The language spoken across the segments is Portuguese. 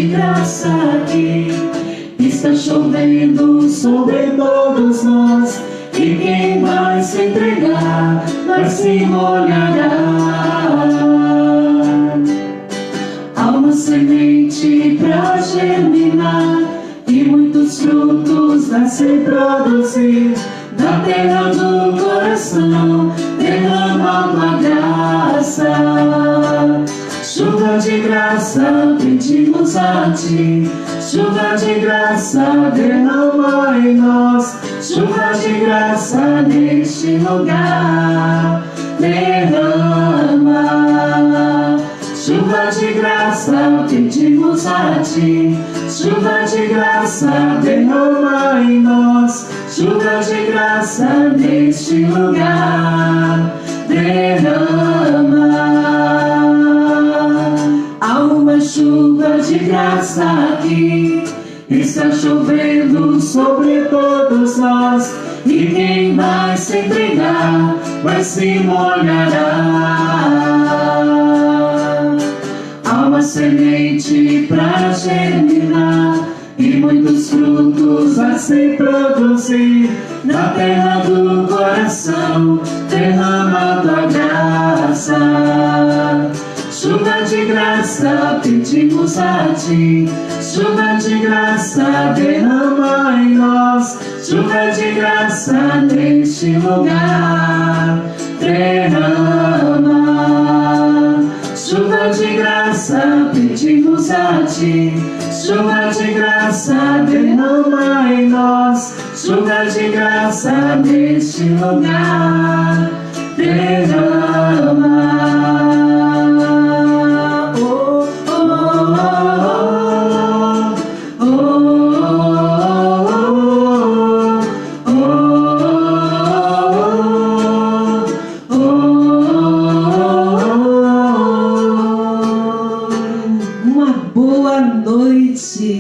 de graça aqui. Está chovendo sobre todos nós, e quem vai se entregar vai se molhará. Há uma semente pra germinar e muitos frutos a se produzir. Da terra do coração derrama tua graça. Chuva de graça pedimos a ti. Chuva de graça derrama em nós. Chuva de graça neste lugar derrama. Chuva de graça pedimos a ti. Chuva de graça derrama em nós. Chuva de graça neste lugar derrama. Há uma chuva de graça aqui. Está chovendo sobre todos nós, e quem vai se entregar vai se molhará. Há uma semente pra germinar e muitos frutos a se produzir. Na terra do coração derrama tua graça. Chuva de graça pedimos a ti. Chuva de graça derrama em nós. Chuva de graça neste lugar derrama. Chuva de graça pedimos a ti. Chuva de graça derrama em nós. Chuva de graça neste lugar derrama.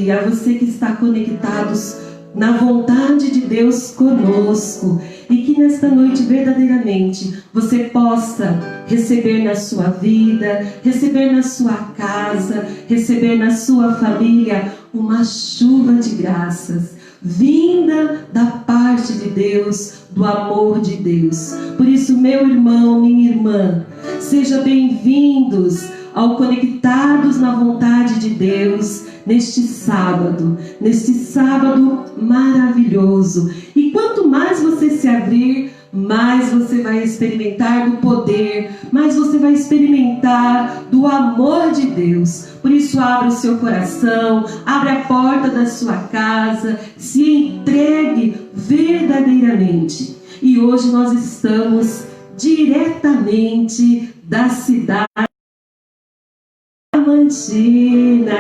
A você que está conectados na vontade de Deus conosco, e que nesta noite verdadeiramente você possa receber na sua vida, receber na sua casa, receber na sua família uma chuva de graças vinda da parte de Deus, do amor de Deus. Por isso, meu irmão, minha irmã, sejam bem-vindos ao Conectados na Vontade de Deus, neste sábado maravilhoso. E quanto mais você se abrir, mais você vai experimentar do poder, mais você vai experimentar do amor de Deus. Por isso, abra o seu coração, abre a porta da sua casa, se entregue verdadeiramente. E hoje nós estamos diretamente da cidade Diamantina.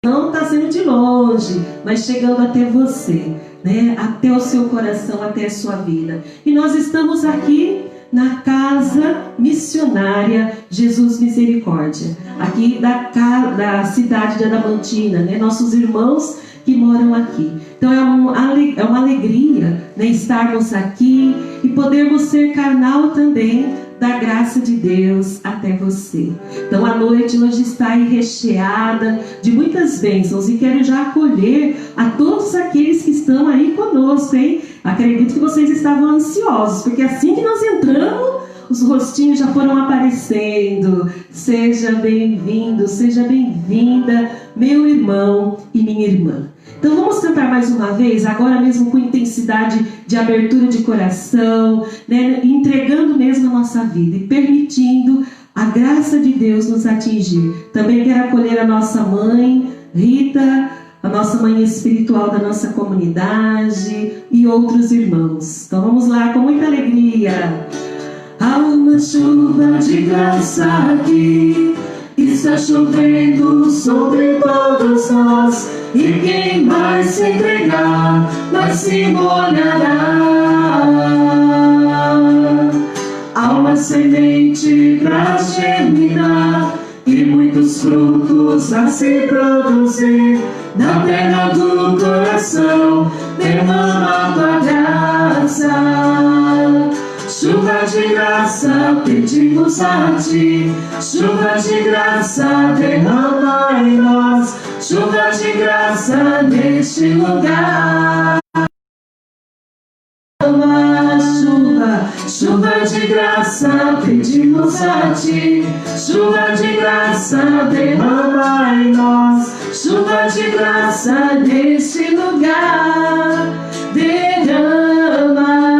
Não está sendo de longe, mas chegando até você, né? Até o seu coração, até a sua vida. E nós estamos aqui na Casa Missionária Jesus Misericórdia, aqui da cidade de Adamantina, né? Nossos irmãos que moram aqui. Então é uma alegria, né, estarmos aqui e podermos ser canal também da graça de Deus até você. Então a noite hoje está aí recheada de muitas bênçãos, e quero já acolher a todos aqueles que estão aí conosco, hein? Acredito que vocês estavam ansiosos, porque assim que nós entramos, os rostinhos já foram aparecendo. Seja bem-vindo, seja bem-vinda, meu irmão e minha irmã. Então vamos cantar mais uma vez, agora mesmo com intensidade de abertura de coração, né? Entregando mesmo a nossa vida e permitindo a graça de Deus nos atingir. Também quero acolher a nossa mãe, Rita, a nossa mãe espiritual da nossa comunidade e outros irmãos. Então vamos lá com muita alegria. Há uma chuva de graça aqui, está chovendo sobre todos nós, e quem vai se entregar vai se molhará. Há uma semente pra germinar e muitos frutos a se produzir. Na terra do coração derrama a tua graça. Chuva Chuva de graça, pedimos a Ti. Chuva de graça, derrama em nós. Chuva de graça neste lugar. Chuva de graça, pedimos a Ti. Chuva de graça, derrama em nós. Chuva de graça neste lugar. Derrama.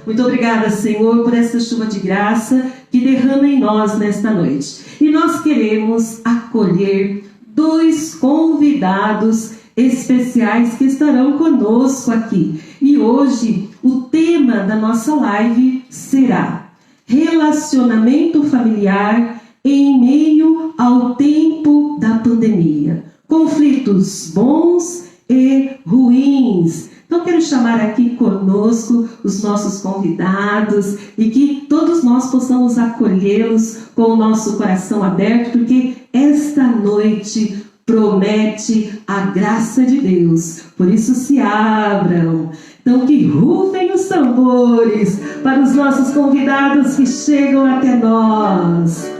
Muito obrigada, Senhor, por essa chuva de graça que derrama em nós nesta noite. E nós queremos acolher 2 convidados especiais que estarão conosco aqui. E hoje o tema da nossa live será relacionamento familiar em meio ao tempo da pandemia. Conflitos bons e ruins. Então quero chamar aqui conosco os nossos convidados e que todos nós possamos acolhê-los com o nosso coração aberto, porque esta noite promete a graça de Deus. Por isso se abram. Então que rufem os tambores para os nossos convidados que chegam até nós.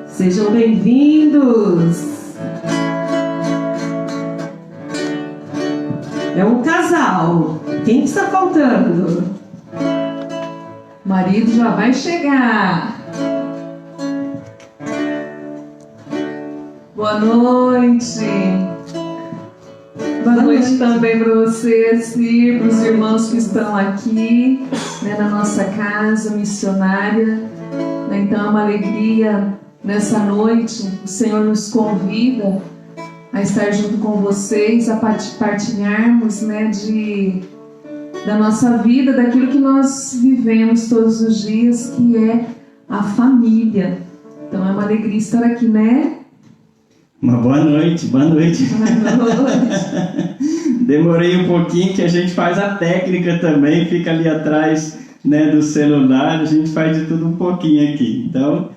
Sejam bem-vindos. É um casal. Quem está faltando? O marido já vai chegar. Boa noite. Boa noite também para vocês e para os irmãos que estão aqui, né, na nossa casa missionária. Então é uma alegria nessa noite. O Senhor nos convida a estar junto com vocês, a partilharmos, né, da nossa vida, daquilo que nós vivemos todos os dias, que é a família. Então é uma alegria estar aqui, né? Uma boa noite, boa noite. Boa noite. Demorei um pouquinho, que a gente faz a técnica também, fica ali atrás, né, do celular, a gente faz de tudo um pouquinho aqui. Então,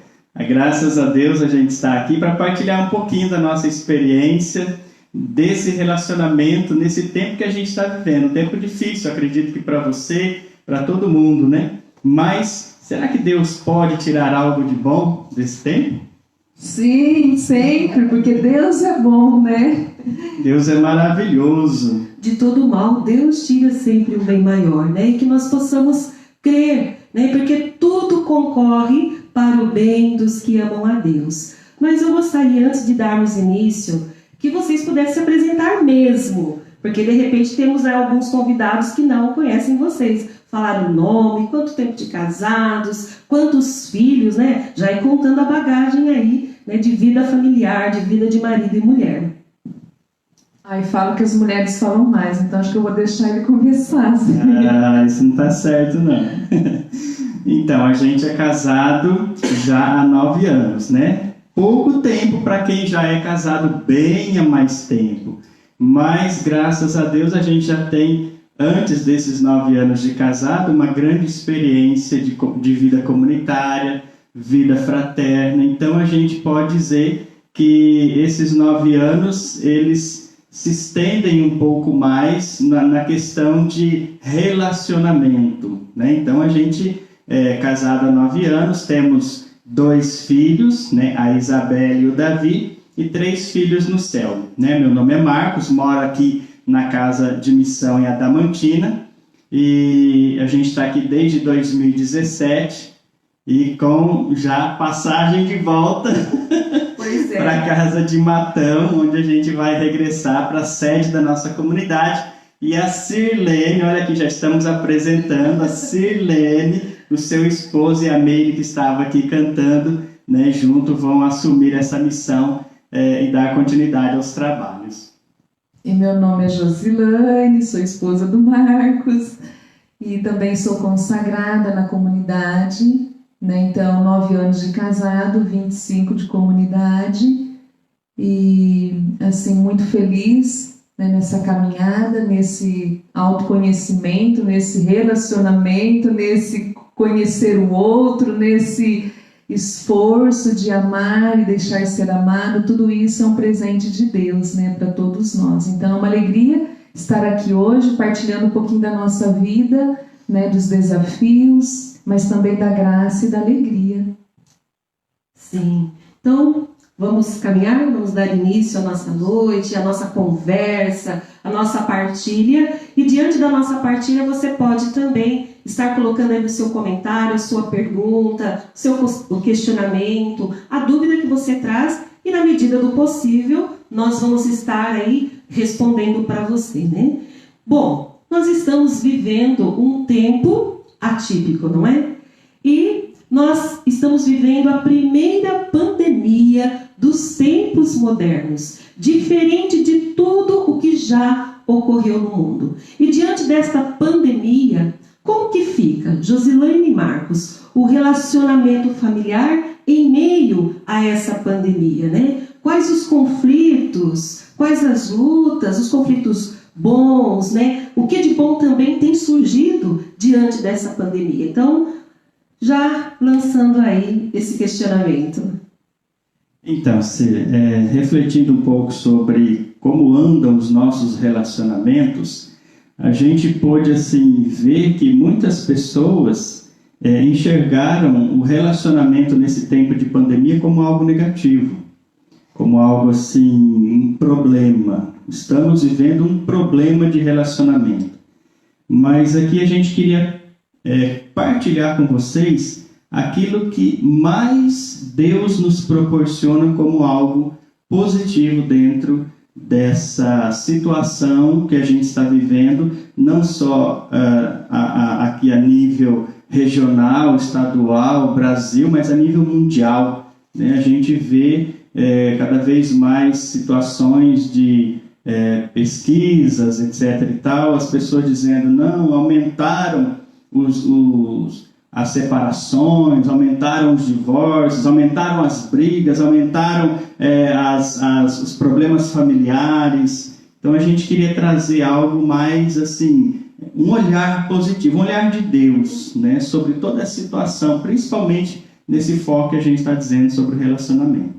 graças a Deus a gente está aqui para partilhar um pouquinho da nossa experiência, desse relacionamento, nesse tempo que a gente está vivendo. Um tempo difícil, acredito que para você, para todo mundo, né? Mas, será que Deus pode tirar algo de bom desse tempo? Sim, sempre, porque Deus é bom, né? Deus é maravilhoso. De todo mal, Deus tira sempre o bem maior, né? E que nós possamos crer, né? Porque tudo concorre para o bem dos que amam a Deus. Mas eu gostaria, antes de darmos início, que vocês pudessem se apresentar mesmo, porque de repente temos alguns convidados que não conhecem vocês. Falar o nome, quanto tempo de casados, quantos filhos, né? Já ir contando a bagagem aí, né, de vida familiar, de vida de marido e mulher. Aí falo que as mulheres falam mais, então acho que eu vou deixar ele começar. Isso não tá certo, não. Então, a gente é casado já há 9 anos, né? Pouco tempo para quem já é casado bem há mais tempo. Mas, graças a Deus, a gente já tem, antes desses 9 anos de casado, uma grande experiência de vida comunitária, vida fraterna. Então, a gente pode dizer que esses 9 anos, eles se estendem um pouco mais na questão de relacionamento, né? Então, a gente é casado há 9 anos, temos 2 filhos, né? A Isabelle e o Davi, e 3 filhos no céu, né? Meu nome é Marcos, moro aqui na casa de missão em Adamantina, e a gente está aqui desde 2017, e com já passagem de volta para a casa de Matão, onde a gente vai regressar para a sede da nossa comunidade. E a Sirlene, olha aqui, já estamos apresentando a Sirlene, o seu esposo e a Meire, que estava aqui cantando, né, junto, vão assumir essa missão e dar continuidade aos trabalhos. E meu nome é Josilane, sou esposa do Marcos e também sou consagrada na comunidade, né? Então, 9 anos de casado, 25 de comunidade e, assim, muito feliz, né, nessa caminhada, nesse autoconhecimento, nesse relacionamento, nesse conhecer o outro, nesse esforço de amar e deixar ser amado. Tudo isso é um presente de Deus, né, para todos nós. Então é uma alegria estar aqui hoje partilhando um pouquinho da nossa vida, né, dos desafios, mas também da graça e da alegria. Sim. Então, vamos caminhar, vamos dar início à nossa noite, à nossa conversa, à nossa partilha. E diante da nossa partilha, você pode também estar colocando aí o seu comentário, a sua pergunta, o questionamento, a dúvida que você traz. E na medida do possível, nós vamos estar aí respondendo para você, né? Bom, nós estamos vivendo um tempo atípico, não é? E nós estamos vivendo a primeira pandemia dos tempos modernos, diferente de tudo o que já ocorreu no mundo. E diante desta pandemia, como que fica, Josilane e Marcos, o relacionamento familiar em meio a essa pandemia, né? Quais os conflitos, quais as lutas, os conflitos bons, né? O que de bom também tem surgido diante dessa pandemia? Então, já lançando aí esse questionamento. Então, refletindo um pouco sobre como andam os nossos relacionamentos, a gente pôde assim, ver que muitas pessoas enxergaram o relacionamento nesse tempo de pandemia como algo negativo, como algo assim, um problema. Estamos vivendo um problema de relacionamento. Mas aqui a gente queria partilhar com vocês aquilo que mais Deus nos proporciona como algo positivo dentro dessa situação que a gente está vivendo, não só aqui a nível regional, estadual, Brasil, mas a nível mundial, né? A gente vê cada vez mais situações de pesquisas, etc. e tal, as pessoas dizendo, não, aumentaram as separações, aumentaram os divórcios, aumentaram as brigas, aumentaram os problemas familiares. Então a gente queria trazer algo mais assim, um olhar positivo, um olhar de Deus, né, sobre toda a situação, principalmente nesse foco que a gente está dizendo sobre o relacionamento.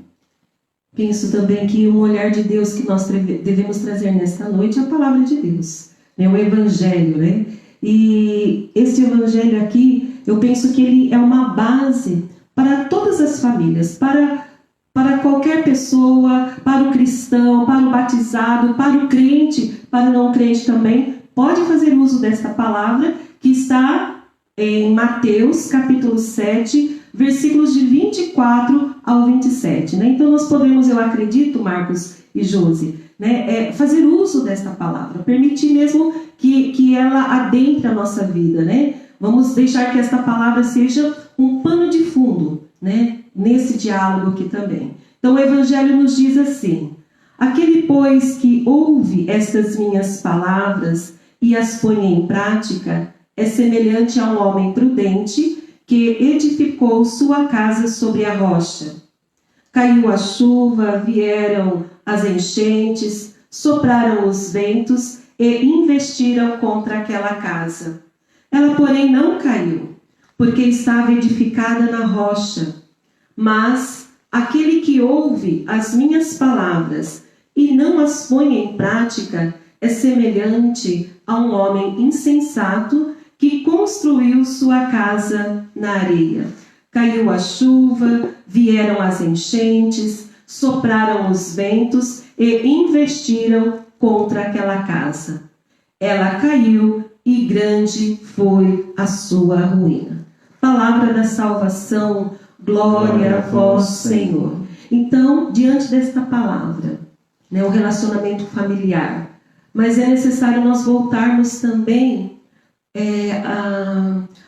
Penso também que um olhar de Deus que nós devemos trazer nesta noite é a palavra de Deus, né, o Evangelho, né? E esse Evangelho aqui, eu penso que ele é uma base para todas as famílias, para qualquer pessoa, para o cristão, para o batizado, para o crente, para o não crente também, pode fazer uso desta palavra que está em Mateus capítulo 7, versículos de 24 ao 27. Né? Então nós podemos, eu acredito, Marcos e Josi, né, fazer uso desta palavra, permitir mesmo que ela adentre a nossa vida, né? Vamos deixar que esta palavra seja um pano de fundo, né, nesse diálogo aqui também. Então o Evangelho nos diz assim: aquele, pois, que ouve estas minhas palavras e as põe em prática, é semelhante a um homem prudente que edificou sua casa sobre a rocha. Caiu a chuva, vieram as enchentes, sopraram os ventos e investiram contra aquela casa. Ela, porém, não caiu, porque estava edificada na rocha. Mas aquele que ouve as minhas palavras e não as põe em prática é semelhante a um homem insensato que construiu sua casa na areia. Caiu a chuva, vieram as enchentes, sopraram os ventos e investiram contra aquela casa. Ela caiu e grande foi a sua ruína. Palavra da salvação, glória a vós, Senhor. Então, diante desta palavra, né, o relacionamento familiar, mas é necessário nós voltarmos também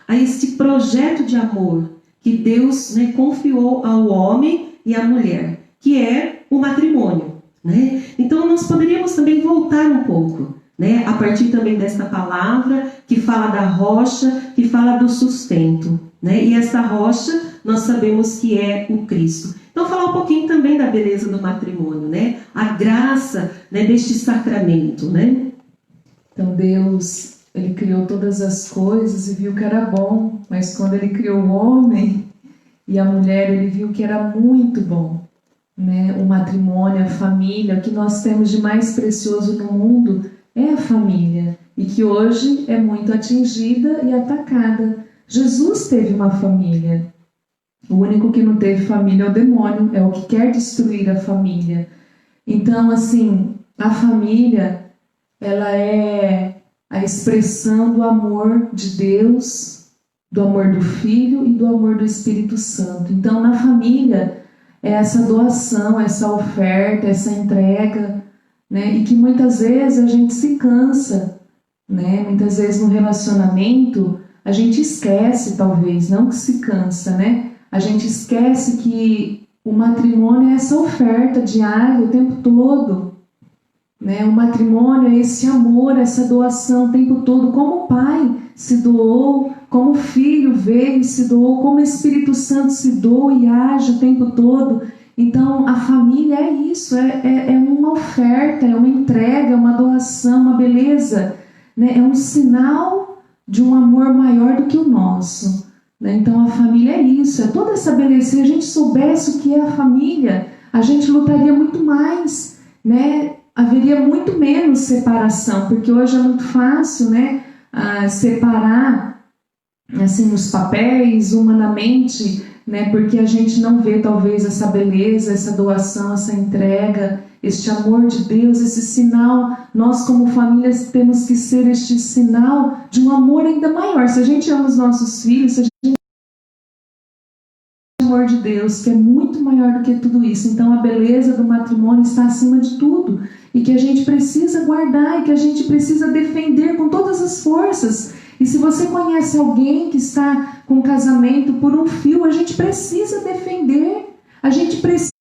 a este projeto de amor que Deus, né, confiou ao homem e à mulher, que é o matrimônio, né? Então nós poderíamos também voltar um pouco, né, a partir também desta palavra que fala da rocha, que fala do sustento, né? E essa rocha nós sabemos que é o Cristo. Então falar um pouquinho também da beleza do matrimônio, né? A graça, né, deste sacramento, né? Então Deus, Ele criou todas as coisas e viu que era bom, mas quando Ele criou o homem e a mulher, Ele viu que era muito bom, né? O matrimônio, a família, o que nós temos de mais precioso no mundo é a família, e que hoje é muito atingida e atacada. Jesus teve uma família. O único que não teve família é o demônio, é o que quer destruir a família. Então, assim, a família, ela é a expressão do amor de Deus, do amor do Filho e do amor do Espírito Santo. Então, na família, é essa doação, essa oferta, essa entrega, né? E que muitas vezes a gente se cansa, né? Muitas vezes no relacionamento a gente esquece, talvez, não que se cansa, né? A gente esquece que o matrimônio é essa oferta diária o tempo todo, né? O matrimônio é esse amor, essa doação o tempo todo, como o Pai se doou, como o Filho veio e se doou, como o Espírito Santo se doa e age o tempo todo. Então, a família é isso, é uma oferta, é uma entrega, é uma doação, uma beleza, né? É um sinal de um amor maior do que o nosso, né? Então, a família é isso, é toda essa beleza. Se a gente soubesse o que é a família, a gente lutaria muito mais, né? Haveria muito menos separação, porque hoje é muito fácil, né? Separar assim, nos papéis, humanamente, né? Porque a gente não vê talvez essa beleza, essa doação, essa entrega, este amor de Deus, esse sinal. Nós como famílias temos que ser este sinal de um amor ainda maior. Se a gente ama os nossos filhos, se a gente ama o amor de Deus, que é muito maior do que tudo isso. Então a beleza do matrimônio está acima de tudo, e que a gente precisa guardar, e que a gente precisa defender com todas as forças. E se você conhece alguém que está com casamento por um fio, a gente precisa defender, a gente precisa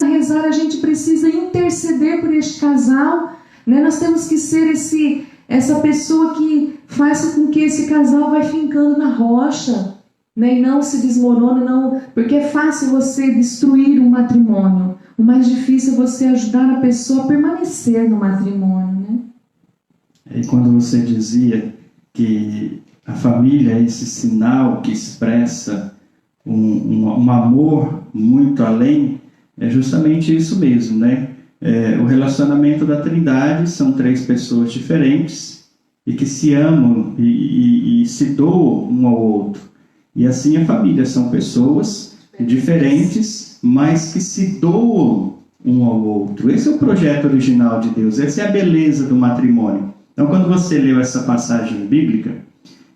rezar, a gente precisa interceder por este casal, né? Nós temos que ser essa pessoa que faz com que esse casal vai fincando na rocha, né? E não se desmorona, não, porque é fácil você destruir um matrimônio, o mais difícil é você ajudar a pessoa a permanecer no matrimônio, né? E quando você dizia que a família é esse sinal que expressa um amor muito além, é justamente isso mesmo, né? O relacionamento da Trindade são 3 pessoas diferentes e que se amam e se doam um ao outro. E assim a família são pessoas diferentes, mas que se doam um ao outro. Esse é o projeto original de Deus, essa é a beleza do matrimônio. Então, quando você leu essa passagem bíblica,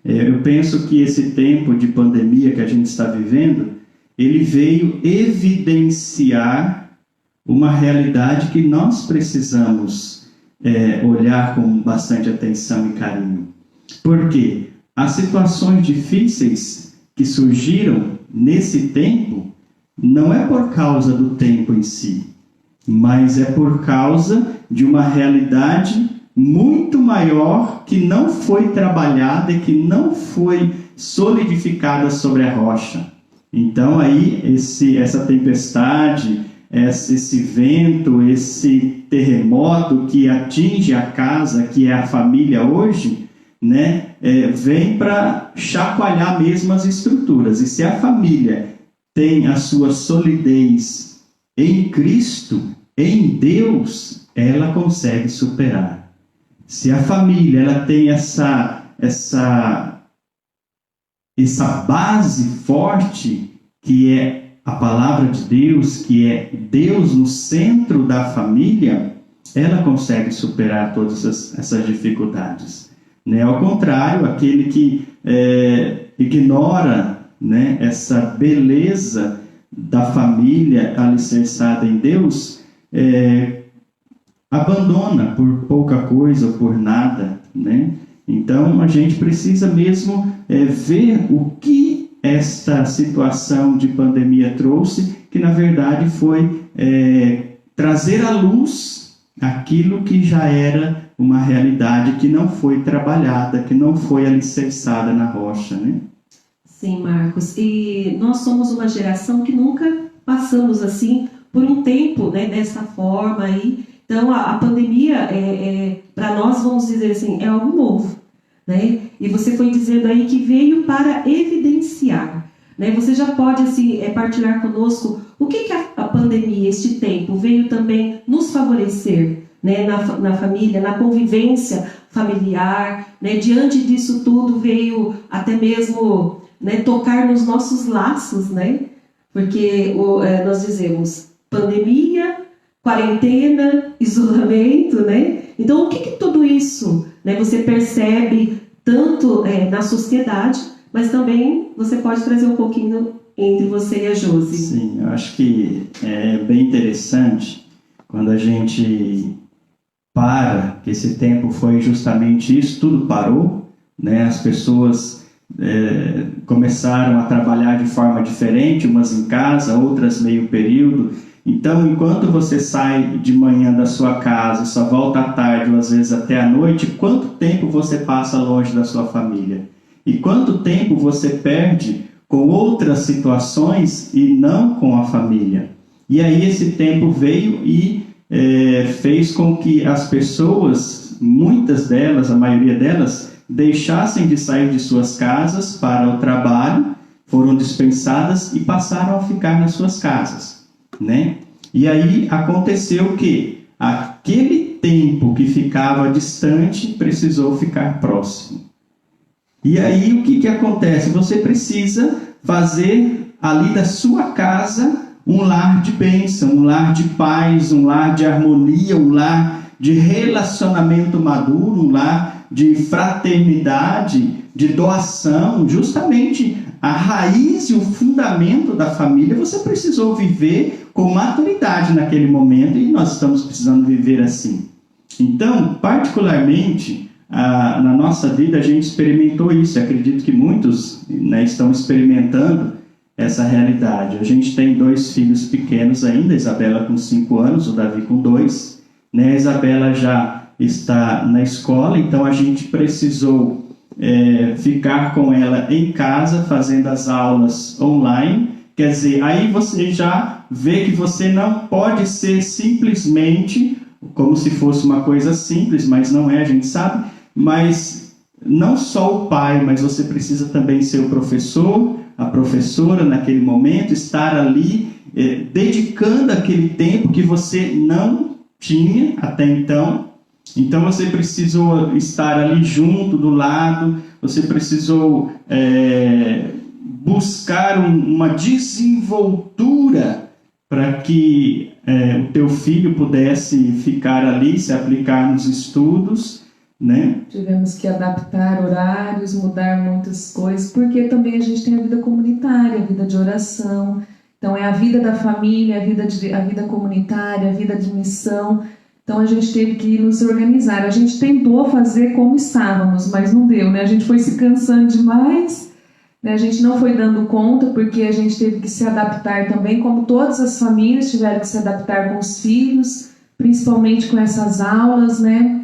eu penso que esse tempo de pandemia que a gente está vivendo, ele veio evidenciar uma realidade que nós precisamos olhar com bastante atenção e carinho. Por quê? As situações difíceis que surgiram nesse tempo não é por causa do tempo em si, mas é por causa de uma realidade muito maior que não foi trabalhada e que não foi solidificada sobre a rocha. Então aí essa tempestade, esse vento, esse terremoto que atinge a casa, que é a família hoje, né, vem para chacoalhar mesmo as estruturas. E se a família tem a sua solidez em Cristo, em Deus, ela consegue superar. Se a família ela tem essa base forte, que é a palavra de Deus, que é Deus no centro da família, ela consegue superar todas essas dificuldades. Né? Ao contrário, aquele que ignora, né, essa beleza da família alicerçada em Deus, abandona por pouca coisa ou por nada, né? Então a gente precisa mesmo ver o que esta situação de pandemia trouxe, que na verdade foi trazer à luz aquilo que já era uma realidade que não foi trabalhada, que não foi alicerçada na rocha, né? Sim, Marcos. E nós somos uma geração que nunca passamos assim por um tempo, né, dessa forma aí. Então, a pandemia, para nós, vamos dizer assim, é algo novo, né? E você foi dizendo aí que veio para evidenciar. né? Você já pode assim, partilhar conosco o que a pandemia, este tempo, veio também nos favorecer, né? Na família, na convivência familiar, né? Diante disso tudo veio até mesmo, né, tocar nos nossos laços, né? Porque nós dizemos pandemia, quarentena, isolamento, né? Então, o que tudo isso, né, você percebe tanto na sociedade, mas também você pode trazer um pouquinho entre você e a Josi. Sim, eu acho que é bem interessante quando a gente que esse tempo foi justamente isso, tudo parou, né? As pessoas começaram a trabalhar de forma diferente, umas em casa, outras meio período. Então, enquanto você sai de manhã da sua casa, só volta à tarde ou às vezes até à noite, quanto tempo você passa longe da sua família? E quanto tempo você perde com outras situações e não com a família? E aí esse tempo veio e fez com que as pessoas, muitas delas, a maioria delas, deixassem de sair de suas casas para o trabalho, foram dispensadas e passaram a ficar nas suas casas, né? E aí aconteceu que aquele tempo que ficava distante precisou ficar próximo. E aí o que acontece? Você precisa fazer ali da sua casa um lar de bênção, um lar de paz, um lar de harmonia, um lar de relacionamento maduro, um lar de fraternidade, de doação. Justamente a raiz e o fundamento da família você precisou viver com maturidade naquele momento, e nós estamos precisando viver assim. Então, particularmente, na nossa vida a gente experimentou isso. Eu acredito que muitos, né, estão experimentando essa realidade. A gente tem 2 filhos pequenos ainda, a Isabela com 5 anos, o Davi com 2, né? A Isabela já está na escola, então a gente precisou ficar com ela em casa, fazendo as aulas online. Quer dizer, aí você já vê que você não pode ser simplesmente, como se fosse uma coisa simples, mas não é, a gente sabe, mas não só o pai, mas você precisa também ser o professor, a professora naquele momento, estar ali dedicando aquele tempo que você não tinha até então. Então você precisou estar ali junto, do lado, você precisou buscar uma desenvoltura para que o teu filho pudesse ficar ali, se aplicar nos estudos, né? Tivemos que adaptar horários, mudar muitas coisas, porque também a gente tem a vida comunitária, a vida de oração. Então é a vida da família, a vida comunitária, a vida de missão. Então a gente teve que nos organizar. A gente tentou fazer como estávamos, mas não deu, né? A gente foi se cansando demais, né? A gente não foi dando conta, porque a gente teve que se adaptar também, como todas as famílias tiveram que se adaptar com os filhos, principalmente com essas aulas, né?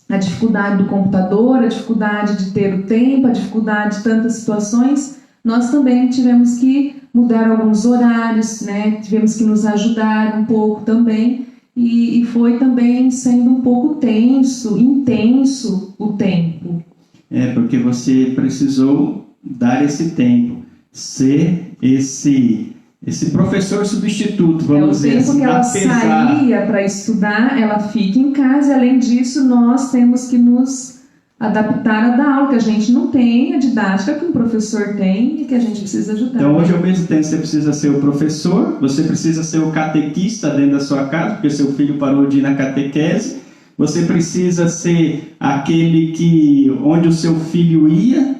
A dificuldade do computador, a dificuldade de ter o tempo, a dificuldade de tantas situações. Nós também tivemos que mudar alguns horários, né? Tivemos que nos ajudar um pouco também, e foi também sendo um pouco intenso o tempo. Porque você precisou dar esse tempo, ser esse professor substituto, vamos dizer assim. O tempo que ela saía para estudar, ela fica em casa, e além disso nós temos que nos adaptar a dar aula, que a gente não tem a didática que um professor tem e que a gente precisa ajudar. Então hoje, ao mesmo tempo, você precisa ser o professor, você precisa ser o catequista dentro da sua casa, porque seu filho parou de ir na catequese, você precisa ser aquele onde o seu filho ia,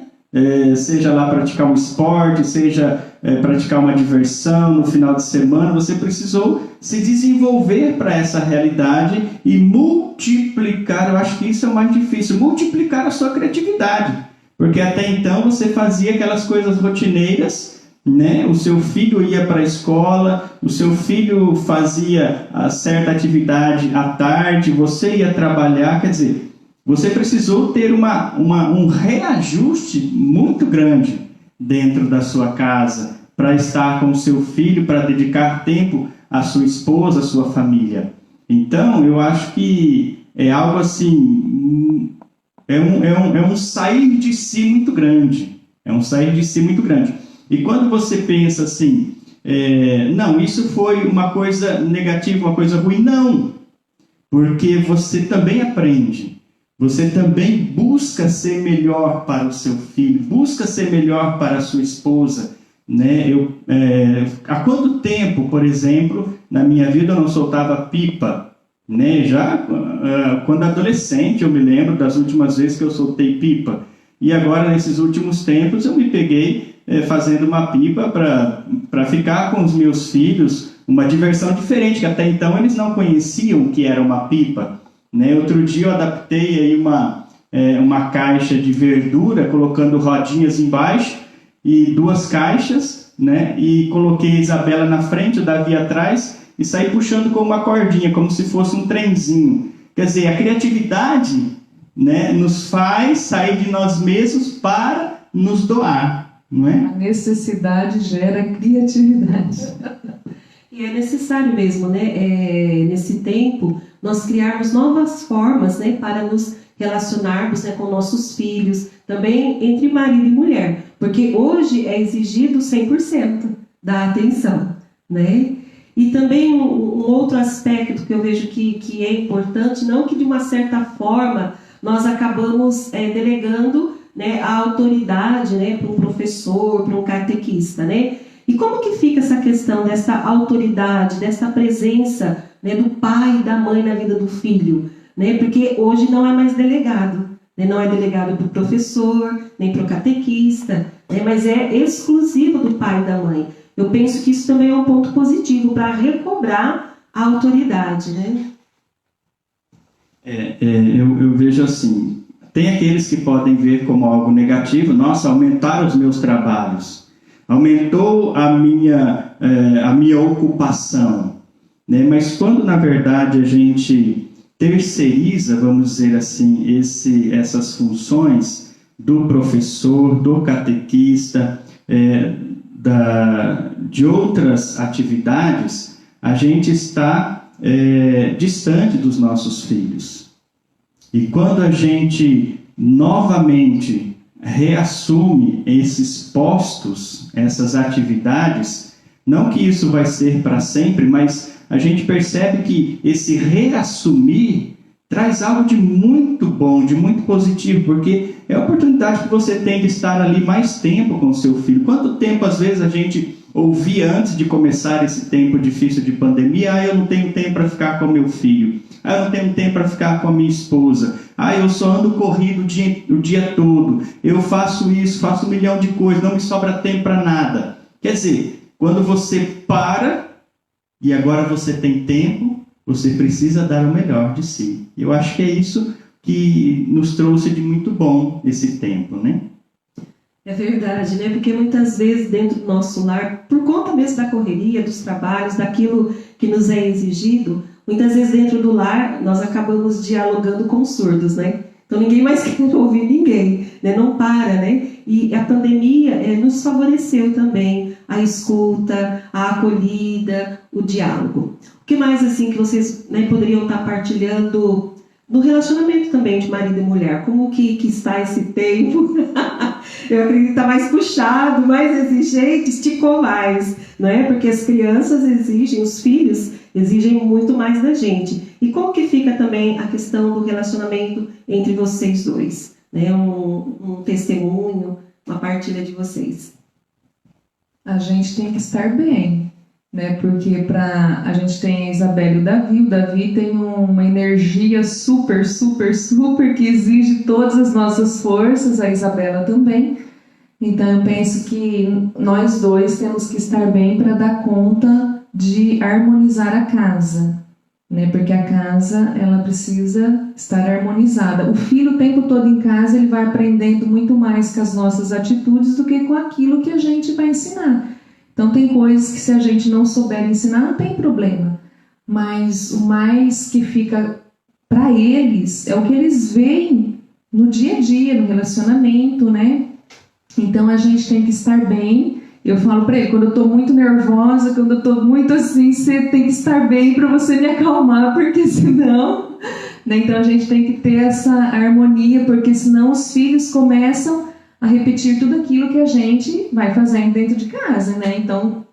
seja lá praticar um esporte, seja praticar uma diversão no final de semana. Você precisou se desenvolver para essa realidade e multiplicar. Eu acho que isso é o mais difícil, multiplicar a sua criatividade, porque até então você fazia aquelas coisas rotineiras, né? O seu filho ia para a escola, o seu filho fazia certa atividade à tarde, você ia trabalhar. Quer dizer, você precisou ter um reajuste muito grande dentro da sua casa para estar com o seu filho, para dedicar tempo à sua esposa, à sua família. Então, eu acho que é algo assim, é um sair de si muito grande. É um sair de si muito grande. E quando você pensa assim, não, isso foi uma coisa negativa, uma coisa ruim, não. Porque você também aprende. Você também busca ser melhor para o seu filho, busca ser melhor para a sua esposa. Né? Há quanto tempo, por exemplo, na minha vida eu não soltava pipa? Né? Já quando adolescente eu me lembro das últimas vezes que eu soltei pipa. E agora, nesses últimos tempos, eu me peguei fazendo uma pipa para ficar com os meus filhos, uma diversão diferente, que até então eles não conheciam o que era uma pipa. Né? Outro dia eu adaptei aí uma caixa de verdura, colocando rodinhas embaixo e 2 caixas, né? E coloquei a Isabela na frente, o Davi atrás, e saí puxando com uma cordinha, como se fosse um trenzinho. Quer dizer, a criatividade, né, nos faz sair de nós mesmos para nos doar, não é? A necessidade gera criatividade. E é necessário mesmo, né, nesse tempo, nós criarmos novas formas, né, para nos relacionarmos, né, com nossos filhos, também entre marido e mulher, porque hoje é exigido 100% da atenção, né? E também um outro aspecto que eu vejo que é importante, não que de uma certa forma nós acabamos delegando, né, a autoridade, né, para um professor, para um catequista, né? E como que fica essa questão dessa autoridade, dessa presença, né, do pai e da mãe na vida do filho? Né? Porque hoje não é mais delegado. Né? Não é delegado para o professor, nem para o catequista, né? Mas é exclusivo do pai e da mãe. Eu penso que isso também é um ponto positivo para recobrar a autoridade. Né? Eu vejo assim, tem aqueles que podem ver como algo negativo, nossa, aumentaram os meus trabalhos. Aumentou a minha ocupação, né? Mas quando na verdade a gente terceiriza, vamos dizer assim, essas funções do professor, do catequista, de outras atividades, a gente está distante dos nossos filhos. E quando a gente novamente reassume esses postos, essas atividades, não que isso vai ser para sempre, mas a gente percebe que esse reassumir traz algo de muito bom, de muito positivo, porque é a oportunidade que você tem de estar ali mais tempo com o seu filho. Quanto tempo, às vezes, a gente ouvia antes de começar esse tempo difícil de pandemia, eu não tenho tempo para ficar com meu filho, eu não tenho tempo para ficar com a minha esposa, eu só ando corrido o dia todo, eu faço isso, faço 1 milhão de coisas, não me sobra tempo para nada. Quer dizer, quando você para e agora você tem tempo, você precisa dar o melhor de si. Eu acho que é isso que nos trouxe de muito bom esse tempo, né? É verdade, né? Porque muitas vezes dentro do nosso lar, por conta mesmo da correria, dos trabalhos, daquilo que nos é exigido, muitas vezes dentro do lar nós acabamos dialogando com surdos, né? Então ninguém mais quer ouvir ninguém, né? Não para, né? E a pandemia nos favoreceu também a escuta, a acolhida, o diálogo. O que mais assim que vocês, né, poderiam estar partilhando no relacionamento também de marido e mulher? Como que está esse tempo? Eu acredito que está mais puxado, mais exigente, esticou mais, né? Porque as crianças exigem, os filhos exigem muito mais da gente. E como que fica também a questão do relacionamento entre vocês dois? Né? Um testemunho, uma partilha de vocês. A gente tem que estar bem, né? Porque a gente tem a Isabela e o Davi tem uma energia super, super, super que exige todas as nossas forças, a Isabela também. Então eu penso que nós dois temos que estar bem para dar conta de harmonizar a casa, né? Porque a casa, ela precisa estar harmonizada. O filho o tempo todo em casa, ele vai aprendendo muito mais com as nossas atitudes do que com aquilo que a gente vai ensinar. Então tem coisas que se a gente não souber ensinar, não tem problema. Mas o mais que fica para eles é o que eles veem no dia a dia, no relacionamento, né? Então a gente tem que estar bem. Eu falo para ele, quando eu estou muito nervosa, quando eu estou muito assim, você tem que estar bem para você me acalmar, porque senão... Né? Então a gente tem que ter essa harmonia, porque senão os filhos começam a repetir tudo aquilo que a gente vai fazendo dentro de casa, né? Então,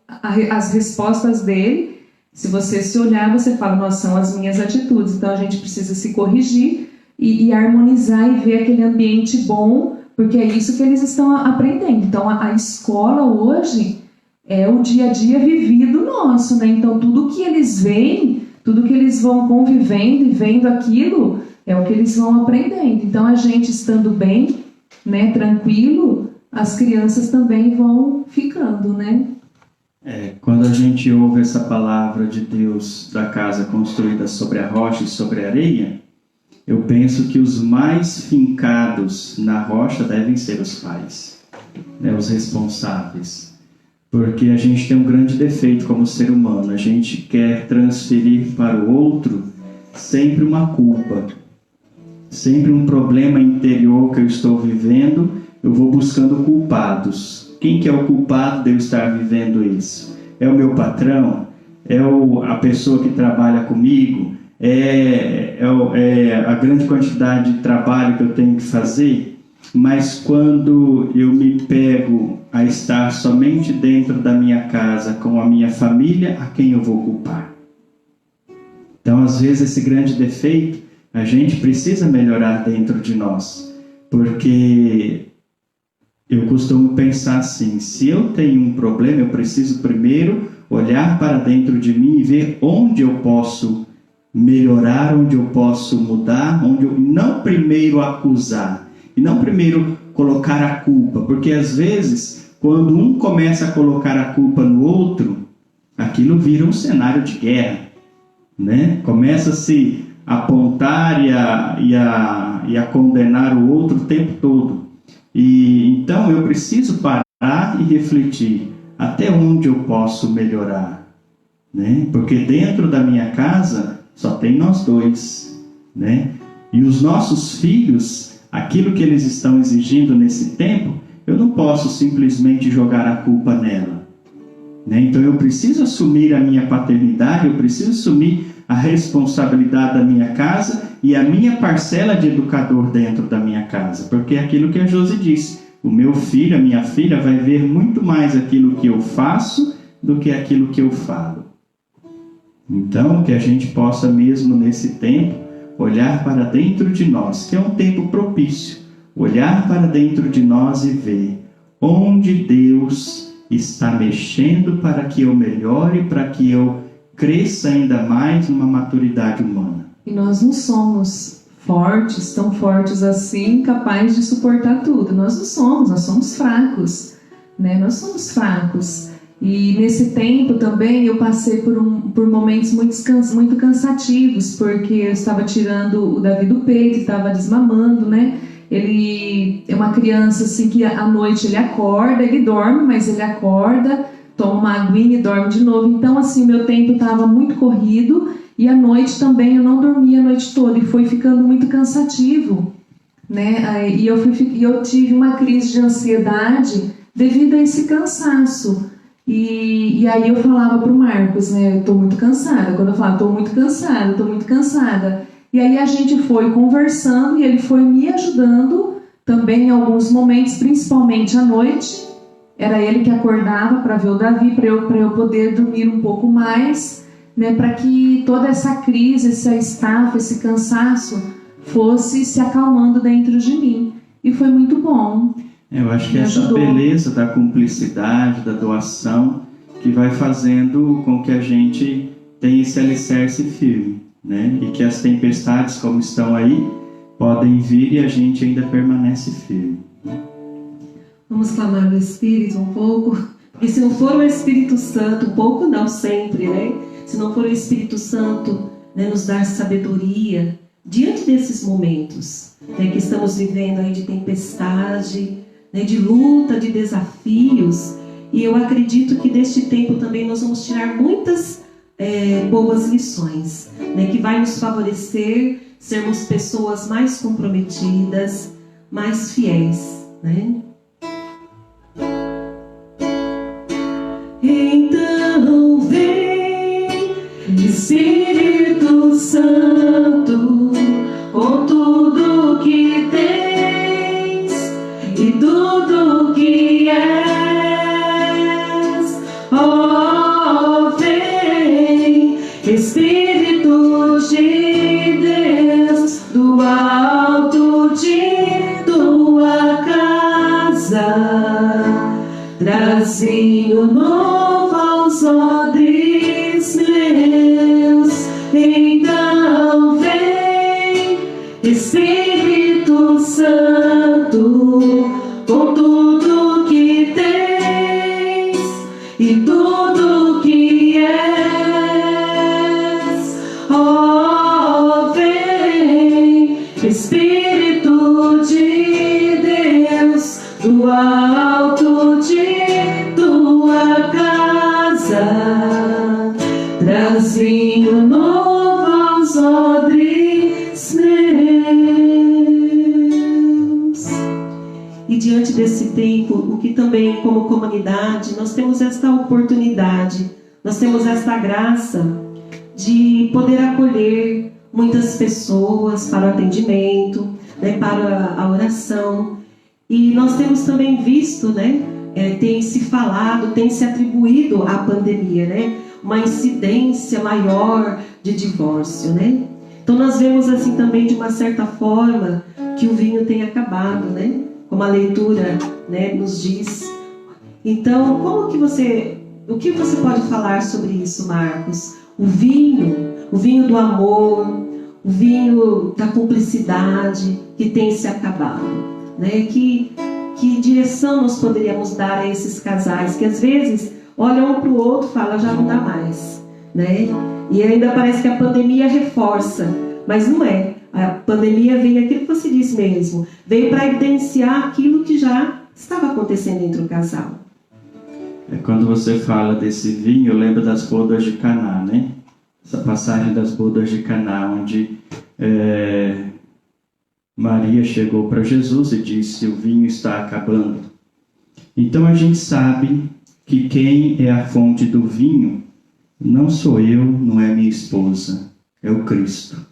as respostas dele, se você se olhar, você fala, nossa, são as minhas atitudes. Então, a gente precisa se corrigir e harmonizar e ver aquele ambiente bom, porque é isso que eles estão aprendendo. Então, a escola hoje é o dia a dia vivido nosso, né? Então, tudo que eles veem, tudo que eles vão convivendo e vendo aquilo, é o que eles vão aprendendo. Então, a gente estando bem, né, tranquilo, as crianças também vão ficando, né? Quando a gente ouve essa palavra de Deus da casa construída sobre a rocha e sobre a areia, eu penso que os mais fincados na rocha devem ser os pais, né, os responsáveis. Porque a gente tem um grande defeito como ser humano, a gente quer transferir para o outro sempre uma culpa, sempre um problema interior que eu estou vivendo, eu vou buscando culpados. Quem que é o culpado de eu estar vivendo isso? É o meu patrão? É a pessoa que trabalha comigo? É a grande quantidade de trabalho que eu tenho que fazer? Mas quando eu me pego a estar somente dentro da minha casa, com a minha família, a quem eu vou culpar? Então, às vezes, esse grande defeito, a gente precisa melhorar dentro de nós. Porque eu costumo pensar assim, se eu tenho um problema, eu preciso primeiro olhar para dentro de mim e ver onde eu posso melhorar, onde eu posso mudar, não primeiro acusar, e não primeiro colocar a culpa, porque às vezes, quando um começa a colocar a culpa no outro, aquilo vira um cenário de guerra, né? Começa a se apontar e a condenar o outro o tempo todo. E então eu preciso parar e refletir até onde eu posso melhorar, né? Porque dentro da minha casa só tem nós dois, né? E os nossos filhos, aquilo que eles estão exigindo nesse tempo, eu não posso simplesmente jogar a culpa nela, né? Então eu preciso assumir a minha paternidade, eu preciso assumir a responsabilidade da minha casa e a minha parcela de educador dentro da minha casa. Porque é aquilo que a Josi disse, o meu filho, a minha filha vai ver muito mais aquilo que eu faço do que aquilo que eu falo. Então, que a gente possa mesmo nesse tempo olhar para dentro de nós, que é um tempo propício, olhar para dentro de nós e ver onde Deus está mexendo para que eu melhore, para que eu cresça ainda mais numa maturidade humana. E nós não somos fortes, tão fortes assim, capazes de suportar tudo. Nós não somos, nós somos fracos, né? Nós somos fracos. E nesse tempo também eu passei por momentos muito cansativos, porque eu estava tirando o Davi do peito, estava desmamando, né? Ele é uma criança assim que à noite ele acorda, ele dorme, mas ele acorda, toma uma aguinha e dorme de novo. Então, assim, meu tempo estava muito corrido e à noite também eu não dormia a noite toda e foi ficando muito cansativo, né? E eu tive uma crise de ansiedade devido a esse cansaço. E aí eu falava para o Marcos, né? Eu estou muito cansada. Quando eu falava, estou muito cansada. E aí a gente foi conversando e ele foi me ajudando também em alguns momentos, principalmente à noite. Era ele que acordava para ver o Davi, para eu poder dormir um pouco mais, né, para que toda essa crise, essa estafa, esse cansaço fosse se acalmando dentro de mim. E foi muito bom. Eu acho que essa beleza da cumplicidade, da doação, que vai fazendo com que a gente tenha esse alicerce firme, né? E que as tempestades, como estão aí, podem vir e a gente ainda permanece firme. Vamos clamar no Espírito um pouco, porque se não for o Espírito Santo, um pouco não, sempre, né? Se não for o Espírito Santo, né, nos dar sabedoria diante desses momentos, né, que estamos vivendo aí de tempestade, né, de luta, de desafios, e eu acredito que deste tempo também nós vamos tirar muitas boas lições, né, que vai nos favorecer sermos pessoas mais comprometidas, mais fiéis, né? Então vem, Espírito Santo, com tudo que tens e tudo vinho novo aos odres meus. Então vem, Espírito Santo, com tudo que tens e tudo que és. Oh, vem, Espírito de Deus, do alto de tua casa, traz vinho novo aos odres meus. E diante desse tempo, o que também como comunidade, nós temos esta oportunidade, nós temos esta graça de poder acolher muitas pessoas para o atendimento, né, para a oração. E nós temos também visto, né, tem se falado, tem se atribuído à pandemia, né, uma incidência maior de divórcio, né? Então nós vemos assim também de uma certa forma que o vinho tem acabado, né? Como a leitura, né, nos diz. Então, o que você pode falar sobre isso, Marcos? O vinho do amor, o vinho da cumplicidade que tem se acabado, né? Que direção nós poderíamos dar a esses casais que às vezes olham um para o outro e falam, já não dá mais, né? E ainda parece que a pandemia reforça, mas não é. A pandemia veio aquilo que você disse mesmo, veio para evidenciar aquilo que já estava acontecendo entre o casal. Quando você fala desse vinho, eu lembro das bodas de Caná, né? Essa passagem das bodas de Caná, onde Maria chegou para Jesus e disse, o vinho está acabando. Então a gente sabe que quem é a fonte do vinho não sou eu, não é minha esposa, é o Cristo.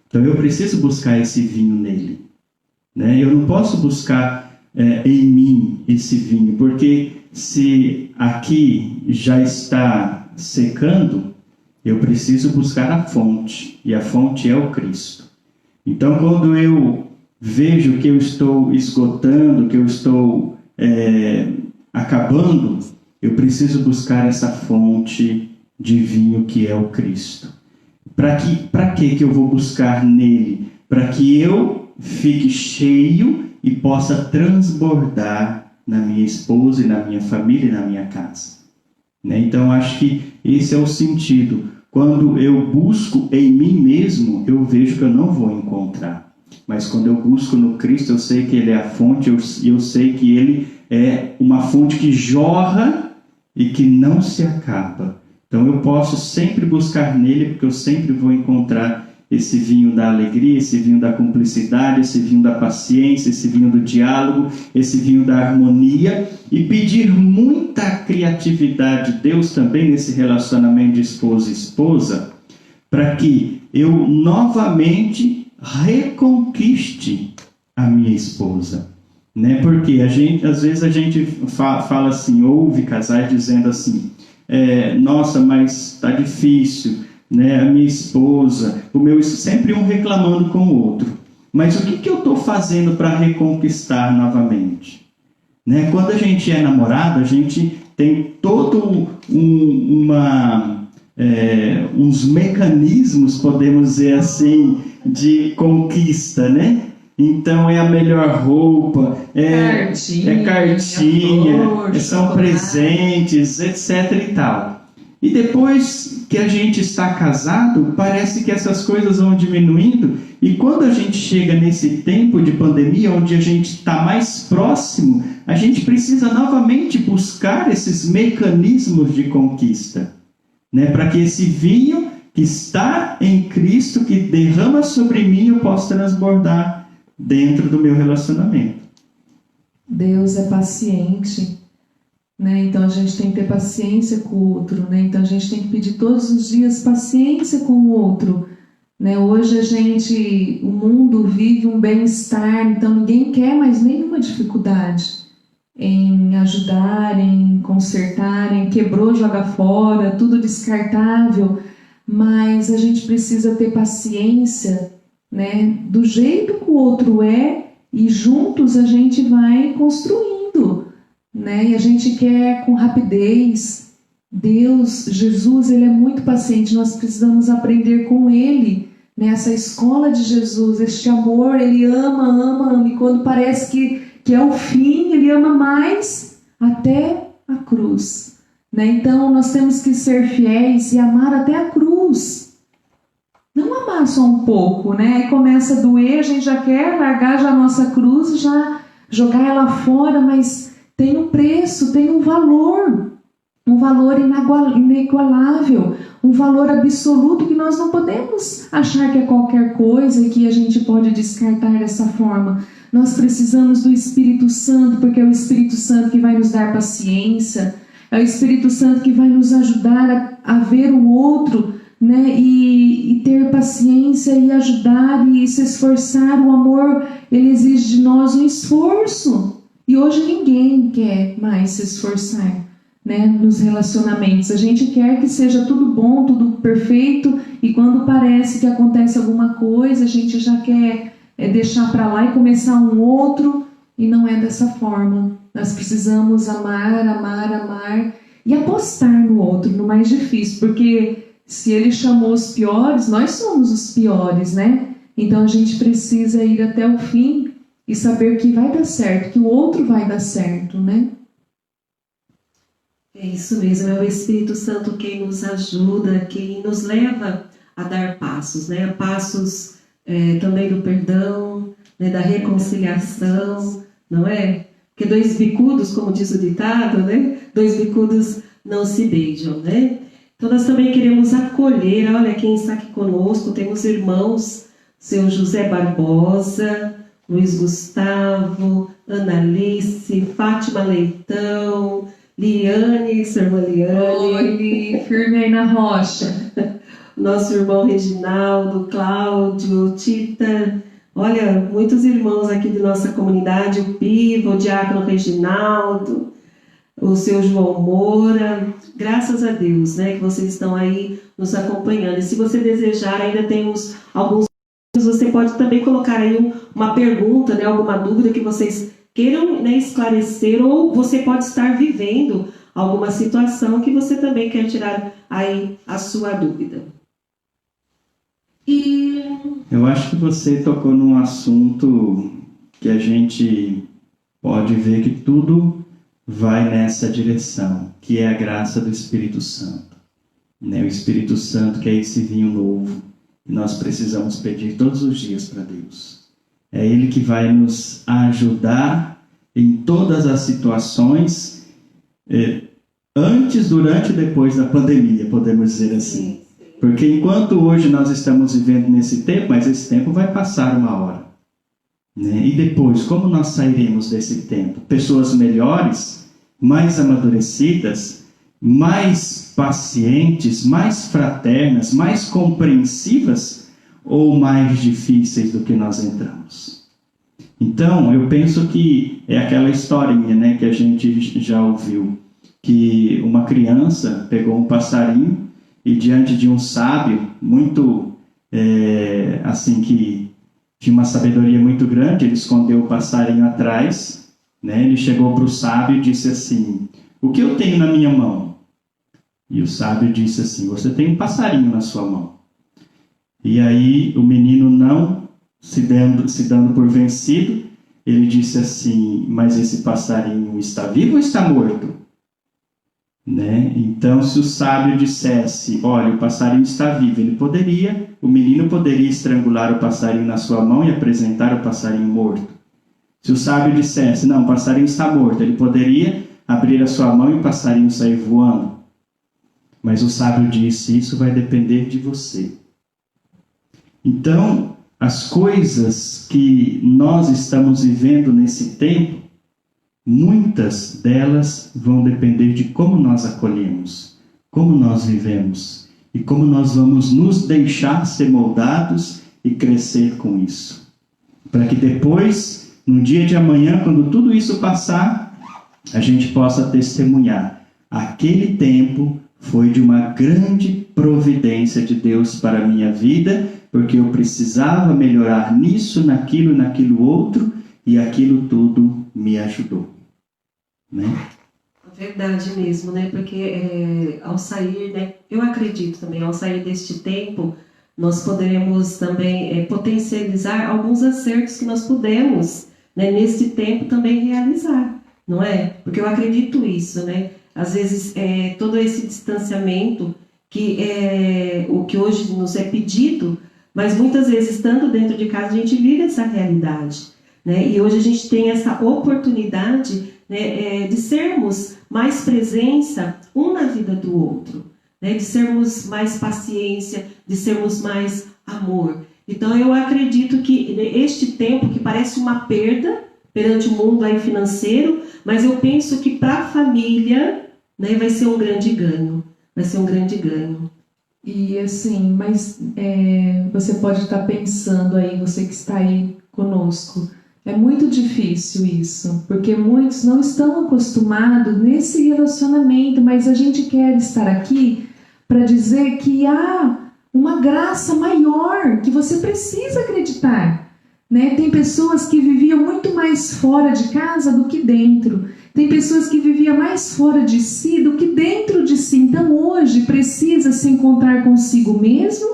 Então eu preciso buscar esse vinho nele, né? Eu não posso buscar em mim esse vinho, porque se aqui já está secando, eu preciso buscar a fonte, e a fonte é o Cristo. Então quando eu vejo que eu estou esgotando, que eu estou acabando, eu preciso buscar essa fonte de vinho que é o Cristo. Para que eu vou buscar nele? Para que eu fique cheio e possa transbordar na minha esposa e na minha família e na minha casa. Né? Então, acho que esse é o sentido. Quando eu busco em mim mesmo, eu vejo que eu não vou encontrar. Mas quando eu busco no Cristo, eu sei que ele é a fonte, eu sei que ele é uma fonte que jorra e que não se acaba. Então eu posso sempre buscar nele, porque eu sempre vou encontrar esse vinho da alegria, esse vinho da cumplicidade, esse vinho da paciência, esse vinho do diálogo, esse vinho da harmonia, e pedir muita criatividade de Deus também nesse relacionamento de esposa e esposa, para que eu novamente reconquiste a minha esposa. Né? Porque às vezes a gente fala assim, ouve casais dizendo assim, nossa, mas está difícil, né? A minha esposa, sempre um reclamando com o outro. Mas o que eu estou fazendo para reconquistar novamente? Né? Quando a gente é namorado, a gente tem todo uns mecanismos, podemos dizer assim, de conquista, né? Então é a melhor roupa, cartinha, são presentes, etc. e tal. E depois que a gente está casado, parece que essas coisas vão diminuindo. E quando a gente chega nesse tempo de pandemia, onde a gente está mais próximo, a gente precisa novamente buscar esses mecanismos de conquista, né? Para que esse vinho que está em Cristo, que derrama sobre mim, eu possa transbordar dentro do meu relacionamento. Deus é paciente, né? Então a gente tem que ter paciência com o outro, né? Então a gente tem que pedir todos os dias paciência com o outro, né? Hoje o mundo vive um bem-estar, então ninguém quer mais nenhuma dificuldade em ajudar, em consertar, em quebrou, joga fora, tudo descartável, mas a gente precisa ter paciência, né, do jeito que o outro é, e juntos a gente vai construindo né? E a gente quer com rapidez. Deus, Jesus, Ele é muito paciente, nós precisamos aprender com Ele, nessa escola de Jesus, este amor, Ele ama, ama, ama, e quando parece que é o fim, Ele ama mais até a cruz, né? Então nós temos que ser fiéis e amar até a cruz, não amar só um pouco, né? Aí começa a doer, a gente já quer largar já a nossa cruz e já jogar ela fora, mas tem um preço, tem um valor inigualável, um valor absoluto que nós não podemos achar que é qualquer coisa e que a gente pode descartar dessa forma. Nós precisamos do Espírito Santo, porque é o Espírito Santo que vai nos dar paciência, é o Espírito Santo que vai nos ajudar a ver o outro, né, e ter paciência e ajudar e se esforçar. O amor, ele exige de nós um esforço, e hoje ninguém quer mais se esforçar, né, nos relacionamentos. A gente quer que seja tudo bom, tudo perfeito, e quando parece que acontece alguma coisa, a gente já quer deixar para lá e começar um outro, e não é dessa forma. Nós precisamos amar, amar, amar e apostar no outro, no mais difícil, porque se Ele chamou os piores, nós somos os piores, né? Então a gente precisa ir até o fim e saber que vai dar certo, que o outro vai dar certo, né? É isso mesmo, é o Espírito Santo quem nos ajuda, quem nos leva a dar passos, né? Passos também do perdão, né? Da reconciliação, não é? Porque dois bicudos, como diz o ditado, né? Dois bicudos não se beijam, né? Então nós também queremos acolher, olha quem está aqui conosco, temos irmãos, seu José Barbosa, Luiz Gustavo, Analice, Fátima Leitão, Liane, sua irmã Liane. Oi, firme aí na rocha. Nosso irmão Reginaldo, Cláudio, Tita. Olha, muitos irmãos aqui de nossa comunidade, o Piva, o Diácono Reginaldo, o seu João Moura. Graças a Deus, né, que vocês estão aí nos acompanhando. E se você desejar, ainda temos alguns. Você pode também colocar aí uma pergunta, né, alguma dúvida que vocês queiram, né, esclarecer, ou você pode estar vivendo alguma situação que você também quer tirar aí a sua dúvida. E eu acho que você tocou num assunto que a gente pode ver que tudo vai nessa direção, que é a graça do Espírito Santo, né? O Espírito Santo que é esse vinho novo, e nós precisamos pedir todos os dias para Deus. É Ele que vai nos ajudar em todas as situações, antes, durante e depois da pandemia, podemos dizer assim. Porque enquanto hoje nós estamos vivendo nesse tempo, mas esse tempo vai passar uma hora, né? E depois, como nós sairemos desse tempo? Pessoas melhores, mais amadurecidas, mais pacientes, mais fraternas, mais compreensivas, ou mais difíceis do que nós entramos? Então, eu penso que é aquela historinha, né, que a gente já ouviu, que uma criança pegou um passarinho e diante de um sábio muito, assim, que tinha uma sabedoria muito grande, ele escondeu o passarinho atrás, né? Ele chegou para o sábio e disse assim: o que eu tenho na minha mão? E o sábio disse assim: você tem um passarinho na sua mão. E aí o menino, não se dando por vencido, ele disse assim: mas esse passarinho está vivo ou está morto? Né? Então, se o sábio dissesse: olha, o passarinho está vivo, o menino poderia estrangular o passarinho na sua mão e apresentar o passarinho morto. Se o sábio dissesse: não, o passarinho está morto, ele poderia abrir a sua mão e o passarinho sair voando. Mas o sábio disse: isso vai depender de você. Então, as coisas que nós estamos vivendo nesse tempo, muitas delas vão depender de como nós acolhemos, como nós vivemos e como nós vamos nos deixar ser moldados e crescer com isso. Para que depois, no dia de amanhã, quando tudo isso passar, a gente possa testemunhar: aquele tempo foi de uma grande providência de Deus para a minha vida, porque eu precisava melhorar nisso, naquilo outro, e aquilo tudo me ajudou. né? Verdade mesmo, né? Porque ao sair, né? Eu acredito também, ao sair deste tempo, nós poderemos também potencializar alguns acertos que nós pudemos, né, neste tempo também realizar, não é? Porque eu acredito isso, né? Às vezes, todo esse distanciamento que é o que hoje nos é pedido, mas muitas vezes, estando dentro de casa, a gente vive essa realidade, né? E hoje a gente tem essa oportunidade, né, de sermos mais presença um na vida do outro, né? De sermos mais paciência, de sermos mais amor. Então eu acredito que este tempo que parece uma perda perante o mundo aí financeiro, mas eu penso que para a família, né, vai ser um grande ganho. Vai ser um grande ganho. E assim, mas você pode estar pensando aí, você que está aí conosco, é muito difícil isso, porque muitos não estão acostumados nesse relacionamento, mas a gente quer estar aqui para dizer que há uma graça maior que você precisa acreditar, né? Tem pessoas que viviam muito mais fora de casa do que dentro. Tem pessoas que viviam mais fora de si do que dentro de si. Então hoje precisa se encontrar consigo mesmo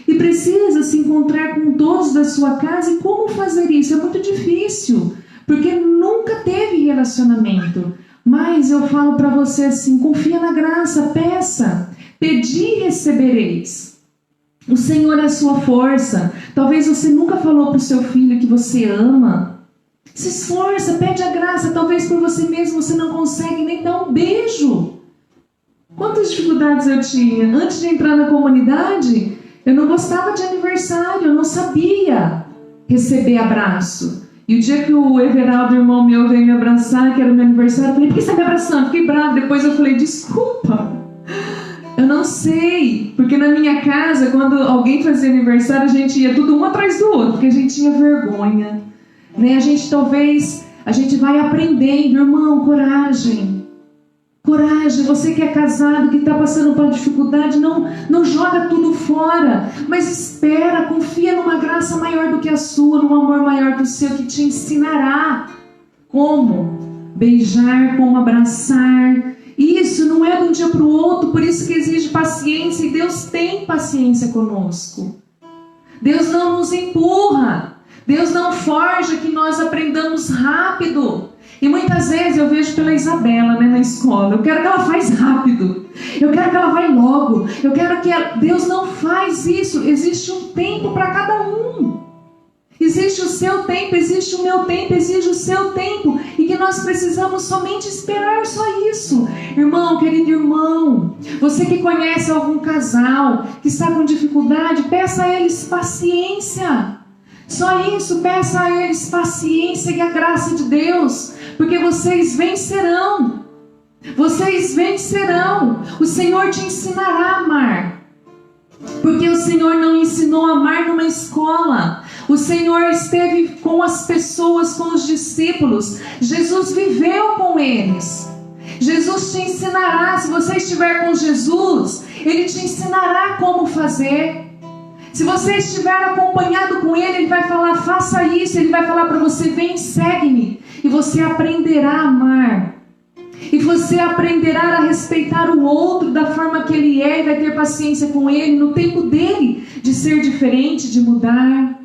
e precisa se encontrar com todos da sua casa. E como fazer isso? É muito difícil, porque nunca teve relacionamento. Mas eu falo para você assim, confia na graça, peça. Pedi e recebereis. O Senhor é a sua força. Talvez você nunca falou para o seu filho que você ama. Se esforça, pede a graça. Talvez por você mesmo você não consegue nem dar um beijo. Quantas dificuldades eu tinha. Antes de entrar na comunidade, eu não gostava de aniversário. Eu não sabia receber abraço. E o dia que o Everaldo, irmão meu, veio me abraçar, que era o meu aniversário, eu falei, por que você está me abraçando? Fiquei brava. Depois eu falei, desculpa. Eu não sei, porque na minha casa, quando alguém fazia aniversário, a gente ia tudo um atrás do outro, porque a gente tinha vergonha, né? A gente vai aprendendo, irmão, coragem, você que é casado, que está passando por dificuldade, não joga tudo fora, mas espera, confia numa graça maior do que a sua, num amor maior que o seu, que te ensinará como beijar, como abraçar. Isso não é de um dia para o outro, por isso que exige paciência, e Deus tem paciência conosco. Deus não nos empurra, Deus não forja que nós aprendamos rápido. E muitas vezes eu vejo pela Isabela, né, na escola, eu quero que ela faça rápido, eu quero que ela vá logo, eu quero que ela... Deus não faz isso, existe um tempo para cada um. Existe o seu tempo, existe o meu tempo, exige o seu tempo, e que nós precisamos somente esperar só isso. Irmão, querido irmão, você que conhece algum casal que está com dificuldade, peça a eles paciência. Só isso, peça a eles paciência e a graça de Deus, porque vocês vencerão. Vocês vencerão. O Senhor te ensinará a amar, porque o Senhor não ensinou a amar numa escola. O Senhor esteve com as pessoas, com os discípulos. Jesus viveu com eles. Jesus te ensinará. Se você estiver com Jesus, Ele te ensinará como fazer. Se você estiver acompanhado com Ele, Ele vai falar, faça isso. Ele vai falar para você, vem, segue-me. E você aprenderá a amar. E você aprenderá a respeitar o outro da forma que ele é. E vai ter paciência com ele no tempo dele de ser diferente, de mudar.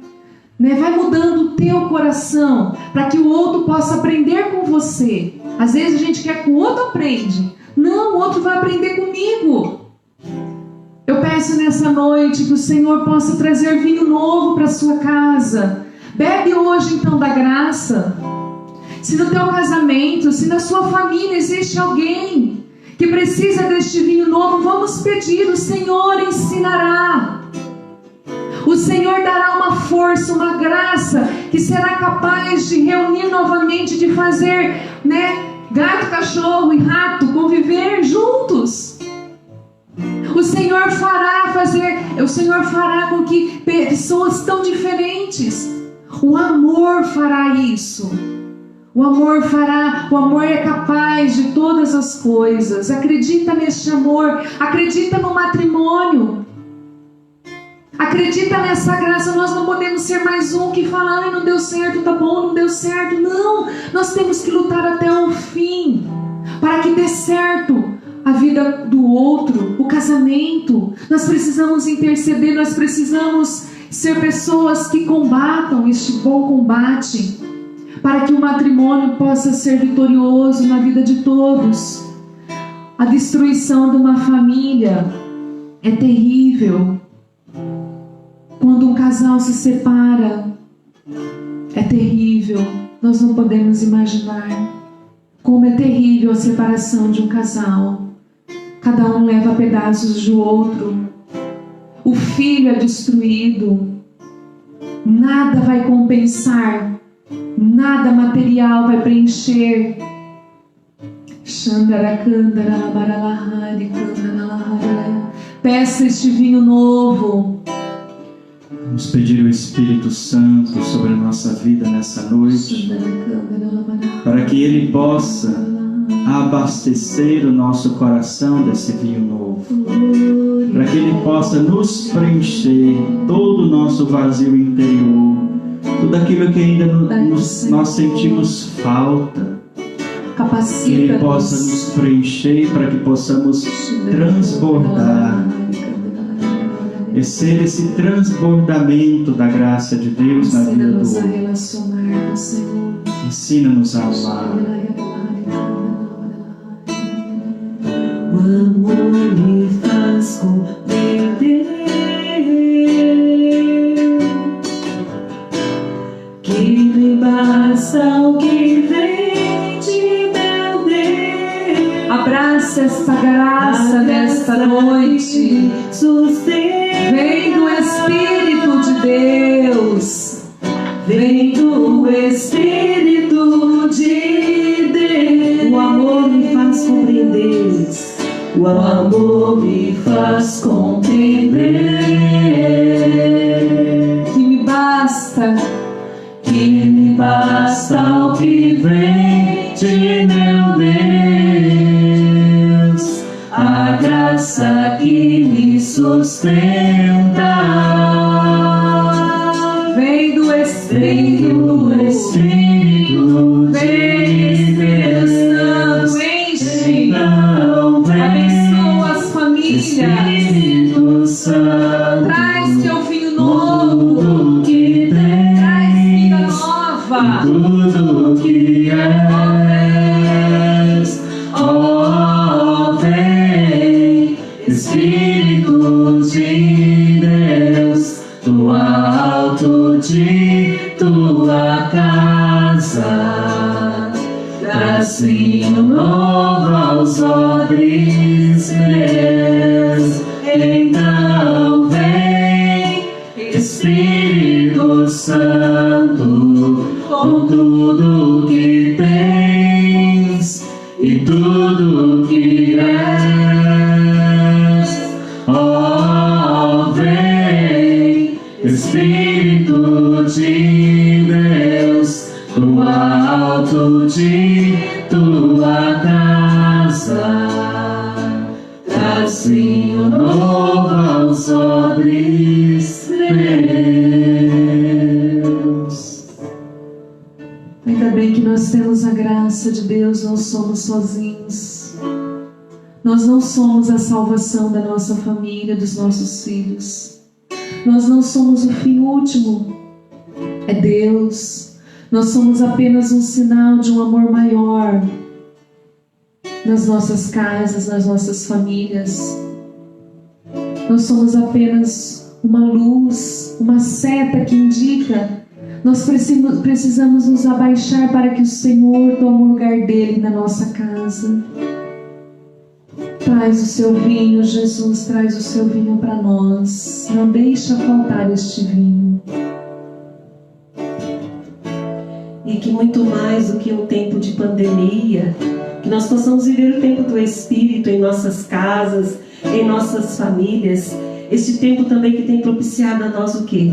Vai mudando o teu coração para que o outro possa aprender com você. Às vezes a gente quer que o outro aprenda. Não, o outro vai aprender comigo. Eu peço nessa noite que o Senhor possa trazer vinho novo para a sua casa. Bebe hoje então da graça. Se no teu casamento, se na sua família existe alguém que precisa deste vinho novo, vamos pedir, o Senhor ensinará. O Senhor dará uma força, uma graça, que será capaz de reunir novamente, de fazer, gato, cachorro e rato conviver juntos. O Senhor fará com que pessoas tão diferentes, o amor fará isso. O amor é capaz de todas as coisas. Acredita neste amor, acredita no matrimônio. Acredita nessa graça. Nós não podemos ser mais um que fala, não deu certo, tá bom, não deu certo. Não, nós temos que lutar até o fim. para que dê certo a vida do outro, o casamento. Nós precisamos interceder, nós precisamos ser pessoas que combatam este bom combate, para que o matrimônio possa ser vitorioso na vida de todos. A destruição de uma família é terrível. Quando um casal se separa, é terrível. Nós não podemos imaginar como é terrível a separação de um casal. Cada um leva pedaços do outro. O filho é destruído. Nada vai compensar. Nada material vai preencher. Peça este vinho novo. Vamos pedir o Espírito Santo sobre a nossa vida nessa noite, para que Ele possa abastecer o nosso coração desse vinho novo, para que Ele possa nos preencher todo o nosso vazio interior, tudo aquilo que ainda nós sentimos falta. Que Ele possa nos preencher para que possamos transbordar e ser esse transbordamento da graça de Deus na vida do outro. Ensina-nos a relacionar com o Senhor. Ensina-nos a amar. O amor me faz compreender que me basta o que vem de meu Deus. Abraça esta graça nesta noite. Vem do Espírito de Deus. Vem do Espírito de Deus. O amor me faz compreender. O amor me faz compreender Que me basta o que vem de meu Deus. A graça que me sustenta vem do Espírito de Deus. Enche, abençoa as famílias. Espírito Santo, Traz teu vinho novo. tudo que Traz vida tens, nova. tudo que és, ó, vem, Espírito de Deus, do alto de tua casa, traz vinho novo aos odres meus. Então vem, Espírito Santo, com tudo que tens e tudo que és. Oh, vem, Espírito de Deus, do alto de tua casa, traz vinho novo aos odres meus. Ainda bem que nós temos a graça de Deus, não somos sozinhos. Nós não somos a salvação da nossa família, dos nossos filhos. Nós não somos o fim último. É Deus. Nós somos apenas um sinal de um amor maior nas nossas casas, nas nossas famílias. Nós somos apenas uma luz, uma seta que indica. Nós precisamos nos abaixar para que o Senhor tome o lugar dele na nossa casa. Traz o seu vinho, Jesus, traz o seu vinho para nós. Não deixa faltar este vinho. E que muito mais do que um tempo de pandemia, que nós possamos viver o tempo do Espírito em nossas casas, em nossas famílias. Este tempo também que tem propiciado a nós o quê?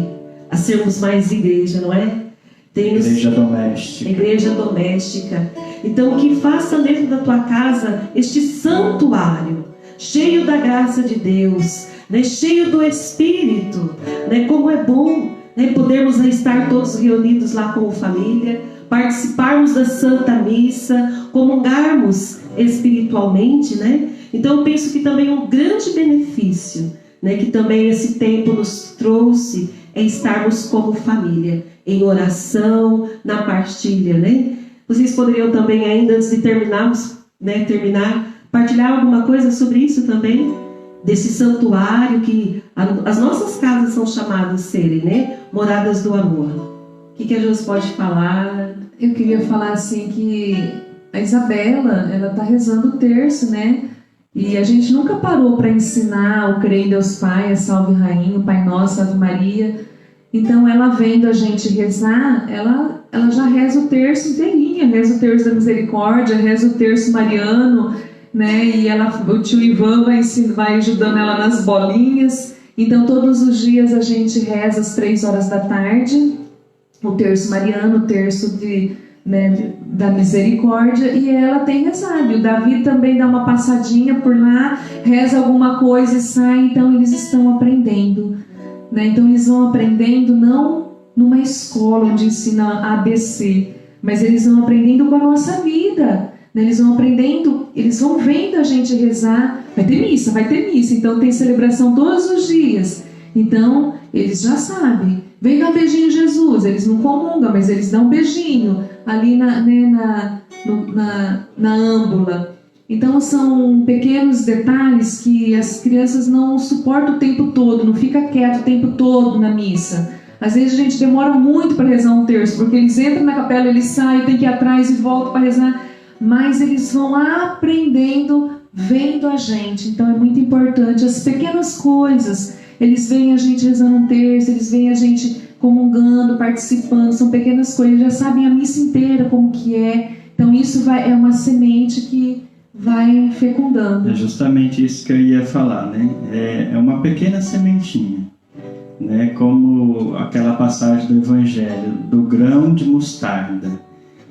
A sermos mais igreja, não é? Igreja doméstica. Igreja doméstica. Então que faça dentro da tua casa este santuário, cheio da graça de Deus, né? Cheio do Espírito, né? Como é bom né? Podermos estar todos reunidos lá como família, participarmos da Santa Missa, comungarmos espiritualmente, né? Então eu penso que também um grande benefício, né, que também esse tempo nos trouxe é estarmos como família, em oração, na partilha, né? Vocês poderiam também, ainda antes de terminar, partilhar alguma coisa sobre isso também? Desse santuário que as nossas casas são chamadas de serem, né? Moradas do amor. O que a Josi pode falar? Eu queria falar assim que a Isabela, ela está rezando o terço, né? E a gente nunca parou para ensinar o Creio em Deus Pai, a Salve Rainha, o Pai Nosso, a Ave Maria. Então ela vendo a gente rezar, ela já reza o terço inteirinha, reza o terço da misericórdia, reza o terço mariano, né? E o tio Ivan vai ajudando ela nas bolinhas. Então todos os dias a gente reza às 3 horas da tarde, o terço mariano, o terço da misericórdia, e ela tem rezado. O Davi também dá uma passadinha por lá, reza alguma coisa e sai. Então eles estão aprendendo, né? Então eles vão aprendendo não numa escola onde ensina ABC, mas eles vão aprendendo com a nossa vida, né? Eles vão aprendendo, eles vão vendo a gente rezar. Vai ter missa, então tem celebração todos os dias. Então eles já sabem. Vem dar um beijinho Jesus, eles não comungam, mas eles dão um beijinho ali na âmbula. Então são pequenos detalhes que as crianças não suportam o tempo todo, não fica quieto o tempo todo na missa. Às vezes a gente demora muito para rezar um terço, porque eles entram na capela, eles saem, tem que ir atrás e voltam para rezar, mas eles vão aprendendo, vendo a gente. Então é muito importante as pequenas coisas. Eles veem a gente rezando um terço, eles veem a gente comungando, participando, são pequenas coisas, já sabem a missa inteira como que é. Então isso é uma semente que vai fecundando. É justamente isso que eu ia falar, né? É uma pequena sementinha, né? Como aquela passagem do Evangelho, do grão de mostarda.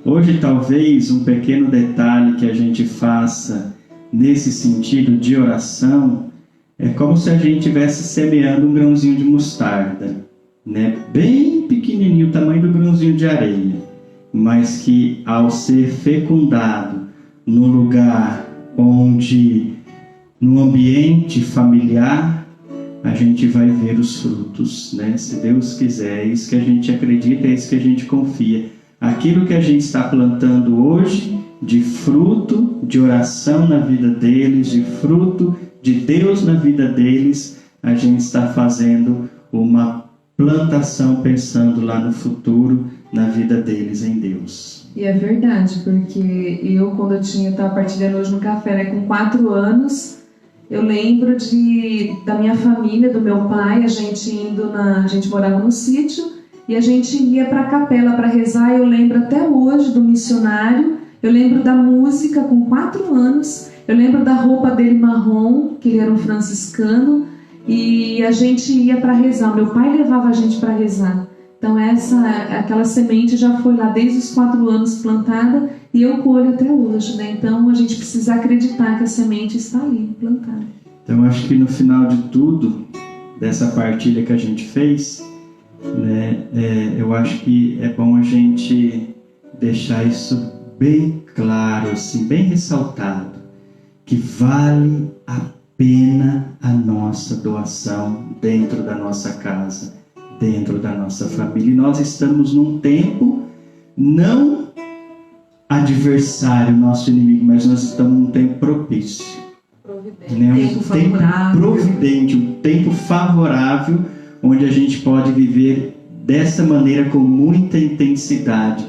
Hoje talvez um pequeno detalhe que a gente faça nesse sentido de oração é como se a gente estivesse semeando um grãozinho de mostarda, né? Bem pequenininho, o tamanho do grãozinho de areia, mas que ao ser fecundado no lugar onde, no ambiente familiar, a gente vai ver os frutos, né? Se Deus quiser, é isso que a gente acredita, é isso que a gente confia. Aquilo que a gente está plantando hoje, de fruto, de oração na vida deles, de fruto de Deus na vida deles, a gente está fazendo uma plantação pensando lá no futuro, na vida deles em Deus. E é verdade, porque eu, quando eu estava partilhando hoje no café, né, com 4 anos, eu lembro da minha família, do meu pai, a gente morava no sítio, e a gente ia para a capela para rezar. Eu lembro até hoje do missionário, eu lembro da música com 4 anos, eu lembro da roupa dele marrom, que ele era um franciscano, e a gente ia para rezar. Meu pai levava a gente para rezar. Então aquela semente já foi lá desde os 4 anos plantada, e eu colho até hoje, né? Então a gente precisa acreditar que a semente está ali plantada. Então acho que no final de tudo, dessa partilha que a gente fez, né, eu acho que é bom a gente deixar isso bem claro, assim, bem ressaltado, que vale a pena a nossa doação dentro da nossa casa, dentro da nossa família. E nós estamos num tempo não adversário, nosso inimigo, mas nós estamos num tempo propício, né? Um tempo providente, um tempo favorável, onde a gente pode viver dessa maneira com muita intensidade,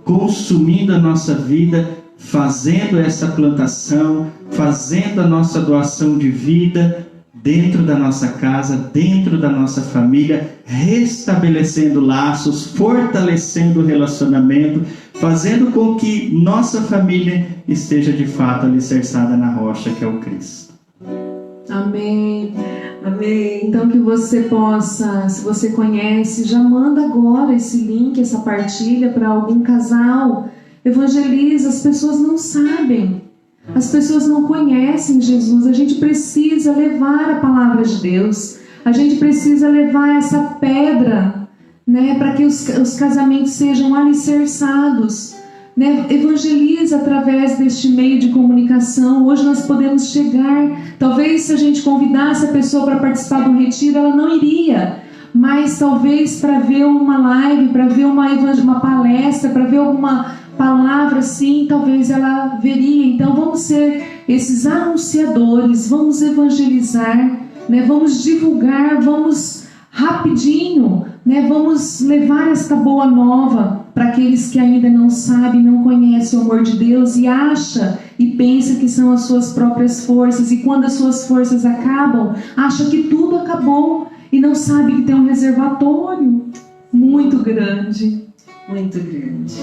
consumindo a nossa vida, fazendo essa plantação, fazendo a nossa doação de vida dentro da nossa casa, dentro da nossa família, restabelecendo laços, fortalecendo o relacionamento, fazendo com que nossa família esteja de fato alicerçada na rocha que é o Cristo. Amém. Amém. Então que você possa, se você conhece, já manda agora esse link, essa partilha para algum casal. Evangeliza, as pessoas não sabem, as pessoas não conhecem Jesus. A gente precisa levar a palavra de Deus, a gente precisa levar essa pedra né, para que os casamentos sejam alicerçados, né? Evangeliza através deste meio de comunicação. Hoje nós podemos chegar, talvez se a gente convidasse a pessoa para participar do retiro, ela não iria, mas talvez para ver uma live, para ver uma palestra, para ver alguma palavra assim, talvez ela veria. Então vamos ser esses anunciadores, vamos evangelizar, né? Vamos divulgar, vamos rapidinho, né? Vamos levar esta boa nova para aqueles que ainda não sabem, não conhecem o amor de Deus e acha e pensa que são as suas próprias forças, e quando as suas forças acabam, acha que tudo acabou e não sabe que tem um reservatório muito grande. Muito grande.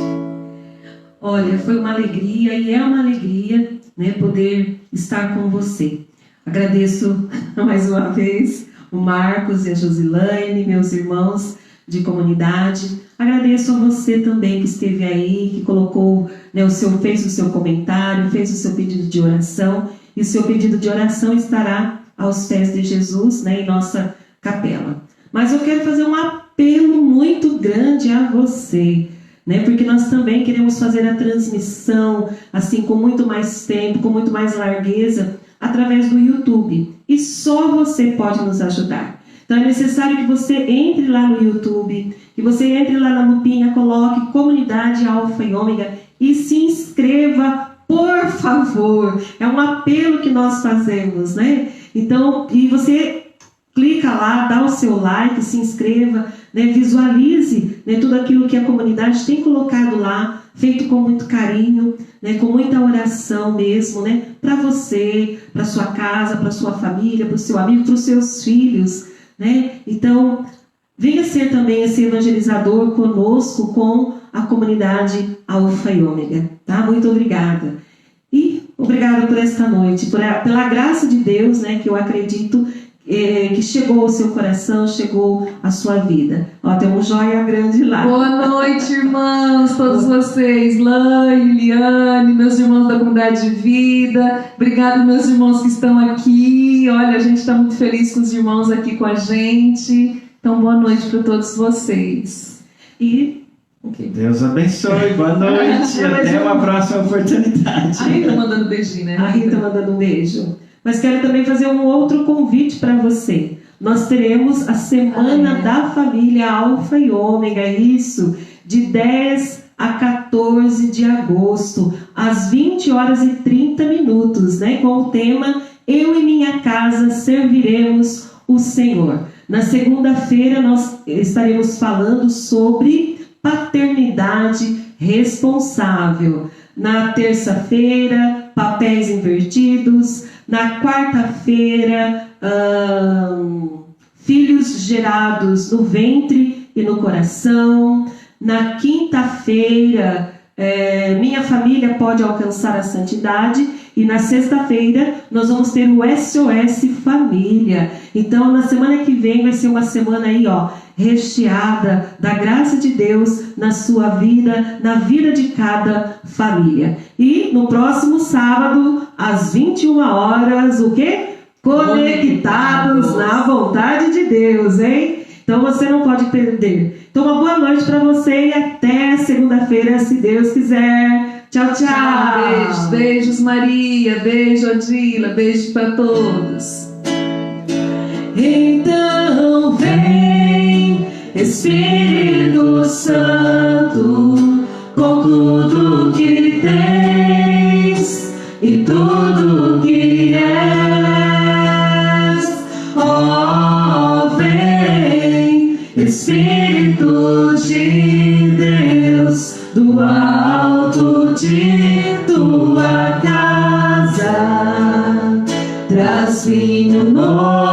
Olha, foi uma alegria e é uma alegria, né, poder estar com você. Agradeço mais uma vez o Marcos e a Josilane, meus irmãos de comunidade. Agradeço a você também que esteve aí, que colocou, né, fez o seu comentário, fez o seu pedido de oração. E o seu pedido de oração estará aos pés de Jesus, né, em nossa capela. Mas eu quero fazer um apelo muito grande a você, né, porque nós também queremos fazer a transmissão assim com muito mais tempo, com muito mais largueza, através do YouTube. E só você pode nos ajudar. Então é necessário que você entre lá no YouTube, que você entre lá na lupinha, coloque Comunidade Alfa e Ômega e se inscreva, por favor. É um apelo que nós fazemos, né? Então, e você clica lá, dá o seu like, se inscreva, né? Visualize, né, tudo aquilo que a comunidade tem colocado lá, feito com muito carinho, né, com muita oração mesmo, né, para você, para sua casa, para sua família, para o seu amigo, para os seus filhos, né? Então, venha ser também esse evangelizador conosco, com a comunidade Alfa e Ômega, tá? Muito obrigada. E obrigada por esta noite, pela graça de Deus, né, que eu acredito que chegou ao seu coração, chegou à sua vida. Ó, tem um joia grande lá. Boa noite, irmãos, todos vocês, Laine, Liane, meus irmãos da comunidade de vida. Obrigado, meus irmãos que estão aqui. Olha, a gente está muito feliz com os irmãos aqui com a gente. Então, boa noite para todos vocês. E Deus abençoe, boa noite, até uma próxima oportunidade. A Rita mandando beijinho, né? A Rita mandando um beijo. Mas quero também fazer um outro convite para você. Nós teremos a Semana da Família Alfa e Ômega, isso, de 10 a 14 de agosto, às 20h30, né, com o tema Eu e Minha Casa Serviremos o Senhor. Na segunda-feira nós estaremos falando sobre paternidade responsável. Na terça-feira, papéis invertidos. Na quarta-feira, filhos gerados no ventre e no coração. Na quinta-feira, minha família pode alcançar a santidade. E na sexta-feira, nós vamos ter o SOS Família. Então, na semana que vem, vai ser uma semana aí, ó, recheada da graça de Deus na sua vida, na vida de cada família. E no próximo sábado, às 21h, o quê? Conectados na vontade de Deus, hein? Então você não pode perder. Então uma boa noite para você e até segunda-feira, se Deus quiser. Tchau, tchau. Beijos, beijos Maria, beijo Odila, beijo para todos. Então vem, Espírito Santo, com tudo que tens e tudo que és. Oh, vem, Espírito de Deus, do alto de tua casa, traz vinho novo.